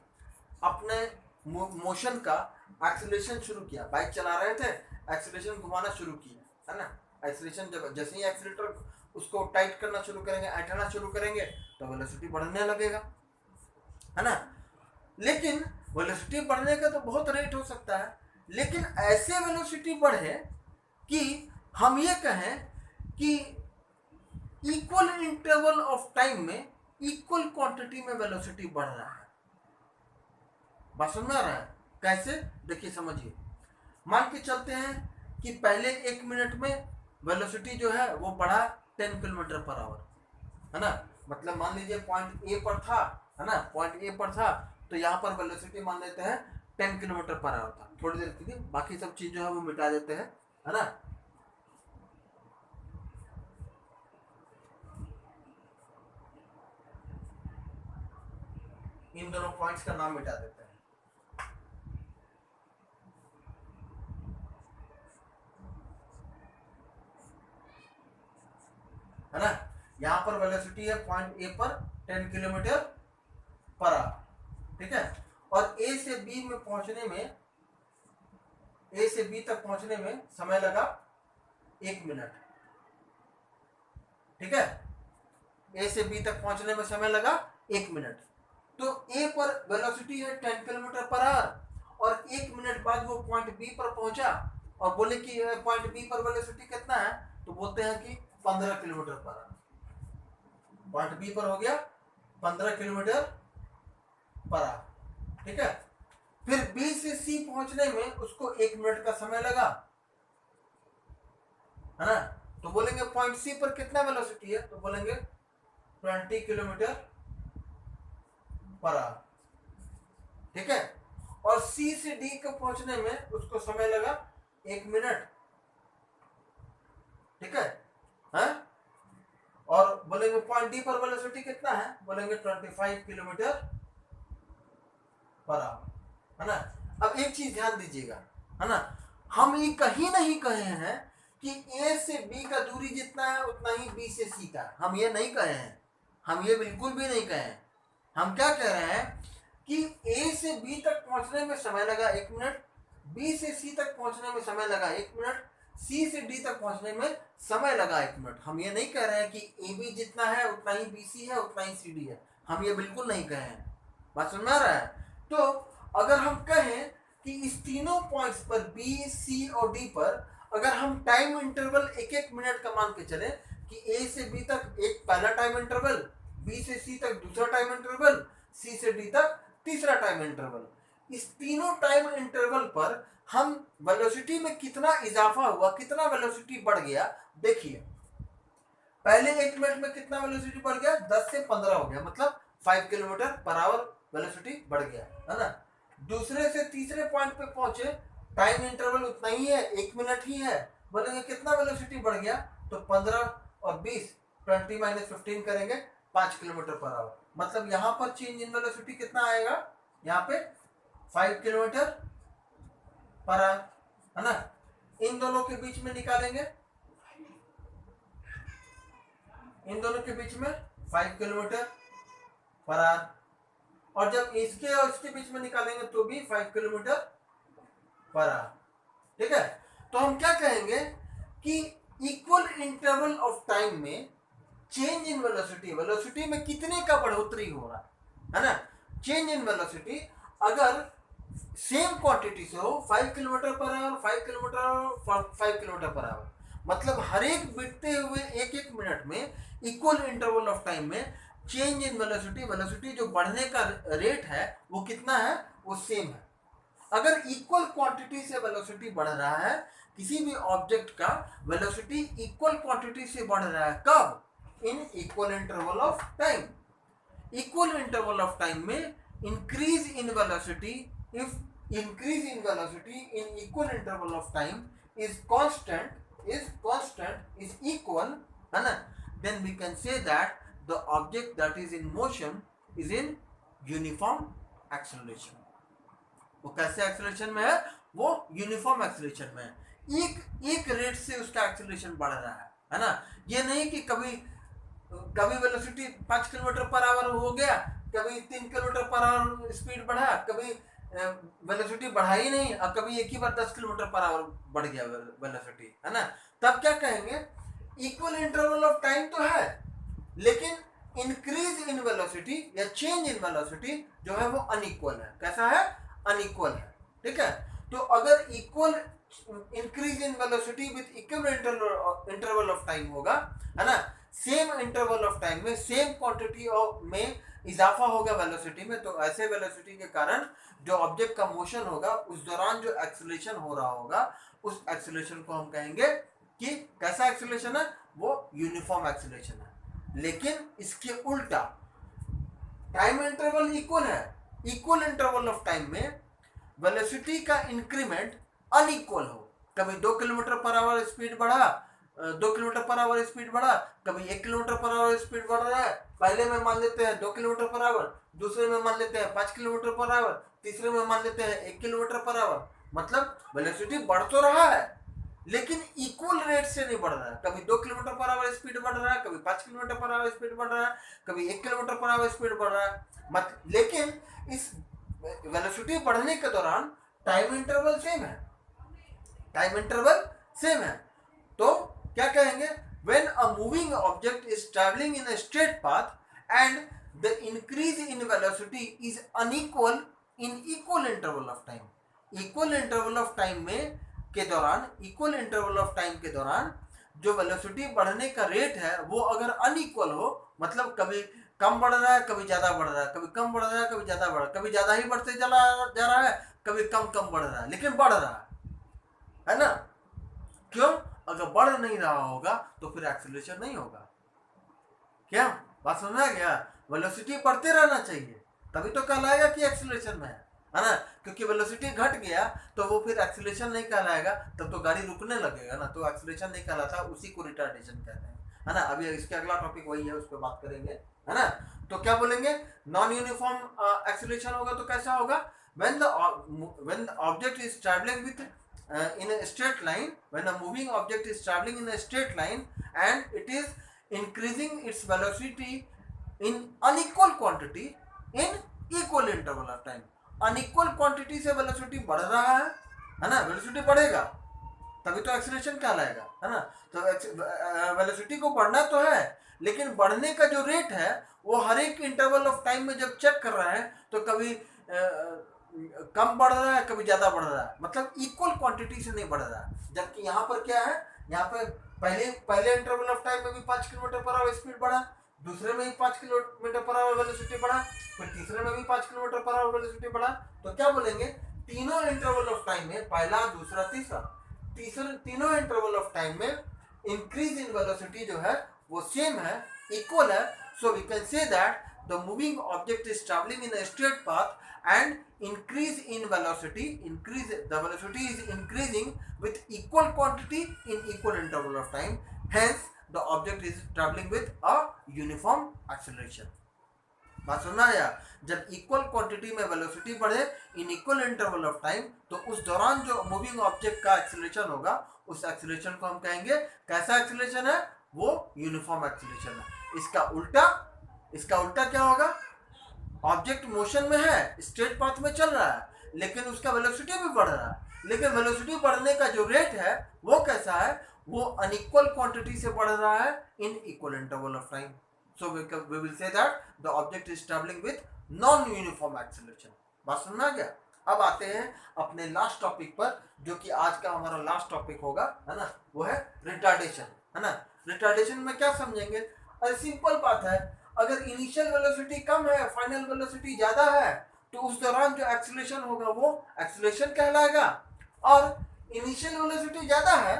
अपने मोशन का एक्सेलरेशन शुरू किया, बाइक चला रहे थे, एक्सेलरेशन घुमाना शुरू किया, है ना। एक्सेलरेशन जब जैसे ही एक्सेलेटर उसको टाइट करना शुरू करेंगे, ऐंठना शुरू करेंगे तो वेलोसिटी बढ़ने लगेगा, है ना। लेकिन वेलोसिटी बढ़ने का तो बहुत रेट हो सकता है, लेकिन ऐसे वेलोसिटी बढ़े कि हम ये कहें कि इक्वल इंटरवल ऑफ टाइम में इक्वल क्वांटिटी में वेलोसिटी बढ़ रहा है। बात समझ आ रहा है कैसे, देखिए समझिए। मान के चलते हैं कि पहले 1 मिनट में वेलोसिटी जो है वो बढ़ा 10 किलोमीटर पर आवर, है ना। मतलब मान लीजिए पॉइंट ए पर था, है ना, पॉइंट ए पर था तो यहाँ पर वेलोसिटी मान लेते हैं 10 किलोमीटर पर आवर था। थोड़ी देर के लिए बाकी सब चीज जो है वो मिटा देते हैं, है ना। इन दोनों पॉइंट्स का नाम मिटा देते हैं, है ना। यहाँ पर वेलोसिटी है पॉइंट ए पर 10 किलोमीटर पर आवर, ठीक है। और ए से बी में पहुंचने में, ए से बी तक पहुंचने में समय लगा 1 मिनट, ठीक है। ए से बी तक पहुंचने में समय लगा 1 मिनट। तो ए पर वेलोसिटी है 10 किलोमीटर पर आवर और 1 मिनट बाद वो पॉइंट बी पर पहुंचा और बोले कि पॉइंट बी पर वेलोसिटी कितना है, तो बोलते हैं कि 15 kilometre per hour. Point B पर हो गया 15 किलोमीटर पर आवर, ठीक है। फिर बी से सी पहुंचने में उसको 1 मिनट का समय लगा, है ना। तो बोलेंगे पॉइंट सी पर कितना वेलोसिटी है, तो बोलेंगे 20 किलोमीटर पर आवर। ठीक है, और सी से डी को पहुंचने में उसको समय लगा 1 मिनट। ठीक है? और बोलेंगे पॉइंट डी पर वेलोसिटी कितना है, बोलेंगे 25 किलोमीटर पर आवर, है ना। अब एक चीज ध्यान दीजिएगा, है ना, हम ये कहीं नहीं कहे हैं कि ए से बी का दूरी जितना है उतना ही बी से सी का, हम ये नहीं कहे हैं, हम ये बिल्कुल भी नहीं कहे हैं। हम क्या कह रहे हैं कि ए से बी तक पहुंचने में समय लगा 1 मिनट, बी से सी तक पहुंचने में समय लगा 1 मिनट, सी से डी तक पहुंचने में समय लगा 1 मिनट। हम ये नहीं कह रहे हैं कि ए बी जितना है उतना ही बी सी है, उतना ही सी डी है, हम ये बिल्कुल नहीं कहे हैं। बात समझ में आ रहा है? तो अगर हम कहें कि इस तीनों पॉइंट्स पर बी सी और डी पर अगर हम टाइम इंटरवल 1-1 मिनट का मान के चले कि ए से बी तक एक पहला टाइम इंटरवल, बी से सी तक दूसरा टाइम इंटरवल, सी से डी तक तीसरा टाइम इंटरवल, इस तीनों टाइम इंटरवल पर हम वेलोसिटी में कितना इजाफा हुआ, कितना वेलोसिटी बढ़ गया, देखिए। पहले 1 मिनट में कितना वेलोसिटी बढ़ गया, 10 से 15 हो गया, मतलब 5 किलोमीटर पर आवर वेलोसिटी बढ़ गया, है ना। दूसरे से तीसरे पॉइंट पे पहुंचे, टाइम इंटरवल उतना ही है, 1 मिनट ही है, बोलेंगे कितना वेलोसिटी बढ़ गया, तो 15 और 20, 20 माइनस 15 करेंगे, 5 किलोमीटर पर आवर। मतलब यहाँ पर चेंज इन वेलोसिटी कितना आएगा, यहाँ पे 5 किलोमीटर पर आवर, है ना। इन दोनों के बीच में निकालेंगे, इन दोनों के बीच में 5 किलोमीटर पर आवर, और जब इसके और इसके बीच में निकालेंगे तो भी 5 किलोमीटर पर आवर। ठीक है, तो हम क्या कहेंगे कि इक्वल इंटरवल ऑफ टाइम में चेंज इन वेलोसिटी, वेलोसिटी में कितने का बढ़ोतरी हो रहा है ना। चेंज इन वेलोसिटी अगर सेम क्वांटिटी से हो, 5 kilometre per hour, 5 kilometre, 5 kilometre per hour, मतलब हर एक बीतते हुए 1-1 मिनट में इक्वल इंटरवल ऑफ टाइम में चेंज इन वेलोसिटी, वेलोसिटी जो बढ़ने का रेट है वो कितना है, वो सेम है। अगर इक्वल क्वांटिटी से वेलोसिटी बढ़ रहा है, किसी भी ऑब्जेक्ट का वेलोसिटी इक्वल क्वांटिटी से बढ़ रहा है, कब, in equal interval of time. Equal interval of time में increase in velocity, if increase in velocity in equal interval of time is equal, है ना, then we can say that the object that is in motion is in uniform acceleration। वो कैसे acceleration में है, वो uniform acceleration में है, एक रेट से उसका एक्सेलरेशन बढ़ रहा है ना। ये नहीं कि कभी वेलोसिटी 5 किलोमीटर पर आवर हो गया, कभी 3 किलोमीटर पर आवर स्पीड बढ़ा, कभी वेलोसिटी बढ़ा ही नहीं, और कभी एक ही बार 10 किलोमीटर पर आवर बढ़ गया वेलोसिटी, है ना। तब क्या कहेंगे, इक्वल इंटरवल ऑफ टाइम तो है, लेकिन इंक्रीज इन वेलोसिटी या चेंज इन वेलोसिटी जो है वो अनइक्वल है। कैसा है, अनइक्वल है। ठीक है, तो अगर equal increase in velocity with equal interval of time होगा, है ना, सेम इंटरवल ऑफ टाइम में सेम क्वांटिटी में इजाफा होगा वेलोसिटी में, तो ऐसे वेलोसिटी के कारण जो ऑब्जेक्ट का मोशन होगा उस दौरान जो एक्सेलरेशन हो रहा होगा, उस एक्सेलरेशन को हम कहेंगे कि कैसा एक्सेलरेशन है, वो यूनिफॉर्म एक्सेलरेशन है। लेकिन इसके उल्टा टाइम इंटरवल इक्वल है, इक्वल इंटरवल ऑफ टाइम में वेलोसिटी का इंक्रीमेंट अनइक्वल हो, कभी 2 किलोमीटर पर आवर स्पीड बढ़ा, 2 किलोमीटर पर आवर स्पीड बढ़ा, कभी 1 किलोमीटर पर आवर स्पीड बढ़ रहा है, पहले में मान लेते हैं 2 किलोमीटर पर आवर, दूसरे में मान लेते हैं 5 किलोमीटर पर आवर, तीसरे में मान लेते हैं 1 किलोमीटर पर आवर। मतलब वेलोसिटी बढ़ तो रहा है लेकिन इक्वल रेट से नहीं बढ़ रहा है, कभी 2 किलोमीटर पर आवर स्पीड बढ़ रहा है, कभी 5 किलोमीटर पर आवर स्पीड बढ़ रहा है, कभी 1 किलोमीटर पर आवर स्पीड बढ़ रहा है। लेकिन इस वेलोसिटी बढ़ने के दौरान टाइम इंटरवल सेम है, टाइम इंटरवल सेम है। तो क्या कहेंगे, when a moving object is traveling in a straight path and the increase in velocity is unequal in equal interval of time, equal interval of time में के दौरान, equal interval of time के दौरान जो वेलोसिटी बढ़ने का rate है वो अगर अनइक्वल हो, मतलब कभी कम बढ़ रहा है, कभी ज्यादा बढ़ रहा है, कभी कम बढ़ रहा है, कभी ज्यादा बढ़ रहा है, कभी ज्यादा ही बढ़ते चला जा रहा है, कभी कम कम बढ़ रहा है, लेकिन बढ़ रहा है ना। क्यों, अगर बढ़ नहीं रहा होगा तो फिर एक्सीलरेशन नहीं होगा। क्या बात समझ आ गया? वेलोसिटी बढ़ते रहना चाहिए, तभी तो कहलाएगा कि एक्सीलरेशन में है ना। क्योंकि वेलोसिटी घट गया तो वो फिर एक्सीलरेशन नहीं कहलाएगा, तब तो गाड़ी रुकने लगेगा ना, तो एक्सीलरेशन नहीं कहलाता, उसी को रिटार्डेशन कहते हैं, है ना। अभी इसके अगला टॉपिक वही है, उस पर बात करेंगे, है ना। तो क्या बोलेंगे, नॉन यूनिफॉर्म एक्सीलरेशन होगा तो कैसा होगा, when the object is traveling with in a straight line, when a moving object is traveling in a straight line and it is increasing its velocity in unequal quantity in equal interval of time। Unequal quantity से velocity बढ़ रहा है ना, velocity बढ़ेगा तभी तो acceleration कहलाएगा, है ना। तो वेलोसिटी को बढ़ना तो है, लेकिन बढ़ने का जो रेट है वो हर एक इंटरवल ऑफ टाइम में जब चेक कर रहा है तो कभी कम बढ़ रहा है, कभी ज्यादा बढ़ रहा है, मतलब इक्वल क्वांटिटी से नहीं बढ़ रहा है। जबकि यहाँ पर क्या है, यहाँ पे पहले इंटरवल ऑफ टाइम में भी 5 किलोमीटर पर आवर स्पीड बढ़ा, दूसरे में भी 5 किलोमीटर पर आवर वेलोसिटी बढ़ा, फिर तीसरे में भी 5 किलोमीटर पर आवर वेलोसिटी बढ़ा। तो क्या बोलेंगे, तीनों इंटरवल ऑफ टाइम में, पहला दूसरा तीसरा, तीनों इंटरवल ऑफ टाइम में इंक्रीज इन वेलोसिटी जो है वो सेम है, इक्वल है। So we can say that the moving object is travelling in a straight path and increase in velocity, the velocity is increasing with equal quantity in equal interval of time, hence the object is traveling with a uniform acceleration। बात सुनना है, जब equal quantity में velocity बढ़े इन equal interval of time तो उस दौरान जो मूविंग ऑब्जेक्ट का एक्सीलरेशन होगा उस एक्सीलरेशन को हम कहेंगे, कैसा एक्सीलरेशन है, वो यूनिफॉर्म एक्सीलरेशन है। इसका उल्टा क्या होगा, ऑब्जेक्ट मोशन में है, स्ट्रेट पाथ में चल रहा है, लेकिन उसका वेलोसिटी भी बढ़ रहा है, लेकिन वेलोसिटी बढ़ने का जो रेट है वो कैसा है, वो अनइक्वल क्वांटिटी से बढ़ रहा है in equal interval of time. So we will say that the object is travelling with non uniform acceleration. बात समझ गया? अब आते हैं अपने लास्ट टॉपिक पर, जो कि आज का हमारा लास्ट टॉपिक होगा, है ना, वो है रिटार्डेशन, है ना। रिटार्डेशन में क्या समझेंगे, अरे सिंपल बात है, अगर इनिशियल वेलोसिटी कम है, फाइनल वेलोसिटी ज्यादा है, तो उस दौरान जो एक्सीलरेशन होगा वो एक्सीलरेशन कहलाएगा। और इनिशियल वेलोसिटी ज्यादा है,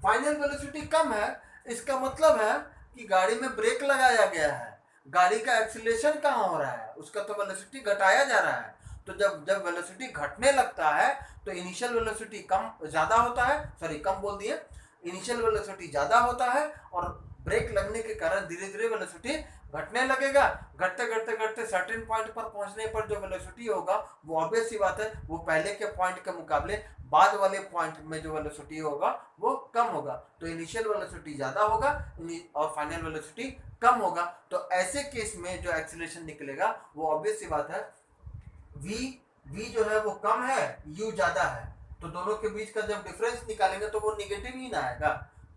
फाइनल वेलोसिटी कम है, इसका मतलब है कि गाड़ी में ब्रेक लगाया गया है, गाड़ी का एक्सीलरेशन कहाँ हो रहा है, उसका तो वेलोसिटी घटाया जा रहा है। तो जब वेलोसिटी घटने लगता है तो इनिशियल वेलोसिटी ज्यादा होता है, सॉरी कम बोल दिए, इनिशियल वेलोसिटी ज्यादा होता है और ब्रेक लगने के कारण धीरे धीरे वेलोसिटी घटने लगेगा। घटते सर्टेन पॉइंट पर पहुंचने पर जो वेलोसिटी होगा वो ऑब्वियस सी बात है, वो पहले के पॉइंट के मुकाबले बाद वाले पॉइंट में जो वेलोसिटी होगा वो कम होगा। तो इनिशियल वेलोसिटी ज्यादा होगा और फाइनल वेलोसिटी कम होगा। तो ऐसे केस में जो एक्सीलरेशन निकलेगा वो ऑब्वियस सी बात है, v जो है वो कम है, u ज्यादा है, तो दोनों के बीच का जब डिफरेंस निकालेंगे तो वो निगेटिव ही ना आएगा,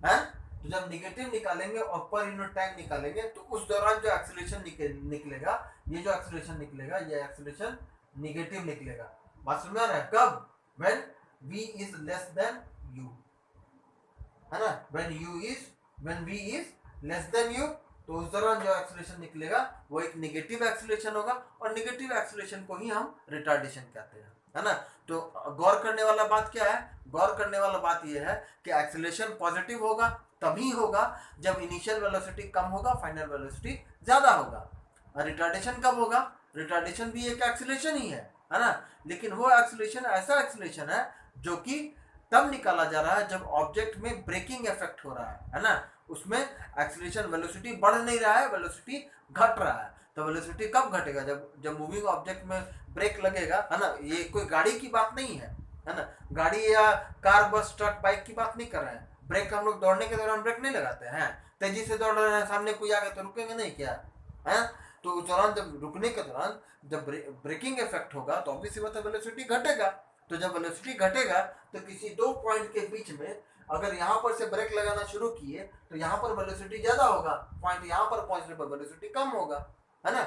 है। तो जब निगेटिव निकालेंगे और पर यूनिट टाइम निकालेंगे तो उस दौरान जो एक्सीलरेशन निकलेगा, ये जो एक्सीलरेशन निकलेगा, ये एक्सीलरेशन निगेटिव निकलेगा। बात समझ आ रहा है? कब? When v is less than u, है ना, when v is less than u, तो उस दौरान जो एक्सीलरेशन निकलेगा वो एक नेगेटिव एक्सीलरेशन होगा, और नेगेटिव एक्सीलरेशन को ही हम रिटार्डेशन कहते हैं, है ना। तो गौर करने वाला बात क्या है, गौर करने वाला बात यह है कि एक्सीलरेशन पॉजिटिव होगा तभी होगा जब इनिशियल वेलोसिटी कम होगा, फाइनल वेलोसिटी ज्यादा होगा। और रिटार्डेशन कब होगा, रिटार्डेशन भी एक एक्सीलरेशन ही है ना, लेकिन वो एक्सीलरेशन ऐसा एक्सीलरेशन है जो कि तब निकाला जा रहा है जब ऑब्जेक्ट में ब्रेकिंग इफेक्ट हो रहा है ना, उसमें एक्सीलरेशन, वेलोसिटी बढ़ नहीं रहा है, वेलोसिटी घट रहा है। तो वेलोसिटी कब घटेगा, जब मूविंग ऑब्जेक्ट में ब्रेक लगेगा, है ना। ये कोई गाड़ी की बात नहीं है ना, गाड़ी या कार, बस, ट्रक, बाइक की बात नहीं कर रहे हैं। ब्रेक हम लोग दौड़ने के दौरान ब्रेक नहीं लगाते हैं, तेजी से दौड़ रहे हैं, सामने कोई आ गया तो रुकेंगे नहीं क्या, है। तो उस दौरान जब रुकने के दौरान जब ब्रेकिंग इफेक्ट होगा तो ऑब्वियसली बात है वेलोसिटी घटेगा। तो जब वेलोसिटी घटेगा तो किसी दो पॉइंट के बीच में अगर यहाँ पर से ब्रेक लगाना शुरू किए तो यहाँ पर वेलोसिटी ज्यादा होगा, पॉइंट यहाँ पर पहुंचने पर वेलोसिटी कम होगा, है ना।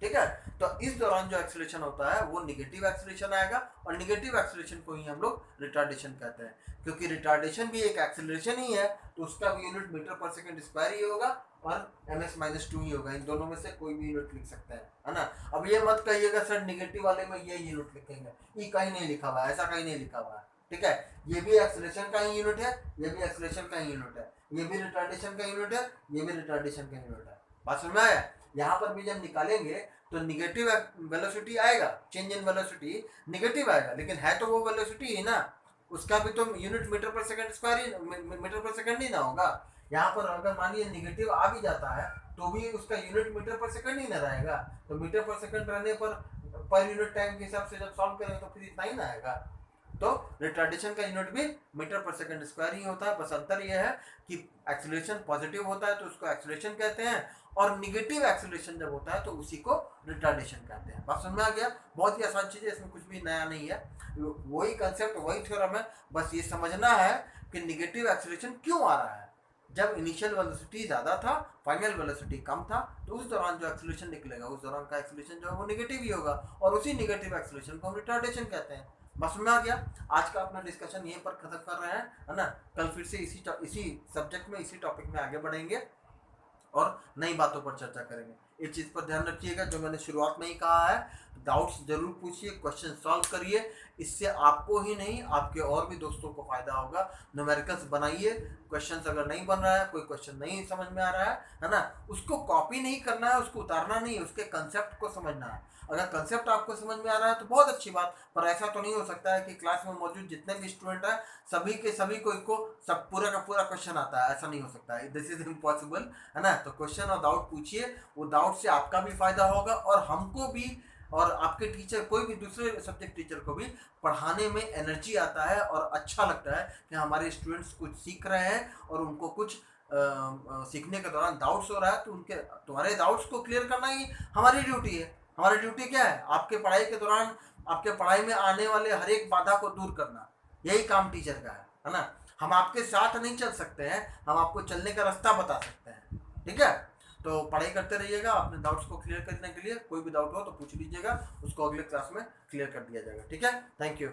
ठीक है, तो इस दौरान जो एक्सीलरेशन होता है वो निगेटिव एक्सीलरेशन आएगा, और निगेटिव एक्सीलरेशन को ही हम लोग रिटार्डेशन कहते हैं। क्योंकि रिटार्डेशन भी एक एक्सीलरेशन ही है तो उसका भी unit metre per second square ही होगा और ms-2 ही होगा। इन दोनों में से कोई भी यूनिट लिख सकते हैं, है ना। अब ये मत कहिएगा सर निगेटिव वाले में ये यूनिट लिखेंगे, ई कहीं नहीं लिखा हुआ है, ऐसा कहीं नहीं लिखा हुआ है, ठीक है, ये भी एक्सेलरेशन का ही यूनिट है, ये भी एक्सेलरेशन का ही यूनिट है, ये भी रिटार्डेशन का यूनिट है, ये भी रिटार्डेशन का यूनिट है। बात समझ में आया? यहाँ पर भी जब निकालेंगे तो निगेटिव वेलोसिटी आएगा, चेंज इन वेलोसिटी निगेटिव आएगा, लेकिन है तो वो वेलोसिटी ही ना, उसका भी तो unit metre per second square ही, मीटर पर सेकंड ही ना होगा। यहाँ पर अगर मान लीजिए निगेटिव आ भी जाता है तो भी उसका यूनिट मीटर पर सेकंड ही ना रहेगा, तो मीटर पर सेकंड रहने पर यूनिट टाइम के हिसाब से जब सॉल्व करेंगे तो फिर इतना ही ना आएगा। तो रिटार्डेशन का यूनिट भी मीटर पर सेकंड स्क्वायर ही होता है, बस अंतर यह है कि एक्सेलरेशन पॉजिटिव होता है तो उसको एक्सेलरेशन कहते हैं, और निगेटिव एक्सेलरेशन जब होता है तो उसी को रिटार्डेशन कहते हैं। बात समझ में आ गया? बहुत ही आसान चीज़ है, इसमें कुछ भी नया नहीं है, वही कंसेप्ट वही थ्योरम है, बस ये समझना है कि निगेटिव एक्सेलरेशन क्यों आ रहा है। जब इनिशियल वेलोसिटी ज़्यादा था, फाइनल वेलोसिटी कम था, तो उस दौरान जो एक्सेलरेशन निकलेगा उस दौरान का एक्सेलरेशन जो है वो निगेटिव ही होगा, और उसी निगेटिव एक्सेलरेशन को हम रिटार्डेशन कहते हैं। बस में आ गया? आज का अपना डिस्कशन यहीं पर खत्म कर रहे हैं, है ना। कल फिर से इसी सब्जेक्ट में, इसी टॉपिक में आगे बढ़ेंगे और नई बातों पर चर्चा करेंगे। एक चीज़ पर ध्यान रखिएगा, जो मैंने शुरुआत में ही कहा है, डाउट्स जरूर पूछिए, क्वेश्चन सॉल्व करिए, इससे आपको ही नहीं आपके और भी दोस्तों को फायदा होगा। न्यूमेरिकल्स बनाइए, क्वेश्चंस अगर नहीं बन रहा है, कोई क्वेश्चन नहीं समझ में आ रहा है ना, उसको कॉपी नहीं करना है, उसको उतारना नहीं है, उसके कंसेप्ट को समझना है। अगर कंसेप्ट आपको समझ में आ रहा है तो बहुत अच्छी बात, पर ऐसा तो नहीं हो सकता है कि क्लास में मौजूद जितने भी स्टूडेंट हैं सभी के सभी को सब पूरा का पूरा क्वेश्चन आता है, ऐसा नहीं हो सकता है, दिस इज इम्पॉसिबल, है ना। तो क्वेश्चन और डाउट पूछिए, वो डाउट से आपका भी फायदा होगा और हमको भी, और आपके टीचर, कोई भी दूसरे सब्जेक्ट टीचर को भी पढ़ाने में एनर्जी आता है और अच्छा लगता है कि हमारे स्टूडेंट्स कुछ सीख रहे हैं और उनको कुछ सीखने के दौरान डाउट्स हो रहा है, तो उनके तुम्हारे डाउट्स को क्लियर करना ही हमारी ड्यूटी है। हमारी ड्यूटी क्या है? आपके पढ़ाई के दौरान आपके पढ़ाई में आने वाले हर एक बाधा को दूर करना, यही काम टीचर का है ना। हम आपके साथ नहीं चल सकते हैं, हम आपको चलने का रास्ता बता सकते हैं, ठीक है। तो पढ़ाई करते रहिएगा, अपने डाउट्स को क्लियर करने के लिए कोई भी डाउट हो तो पूछ लीजिएगा, उसको अगले क्लास में क्लियर कर दिया जाएगा, ठीक है। Thank you.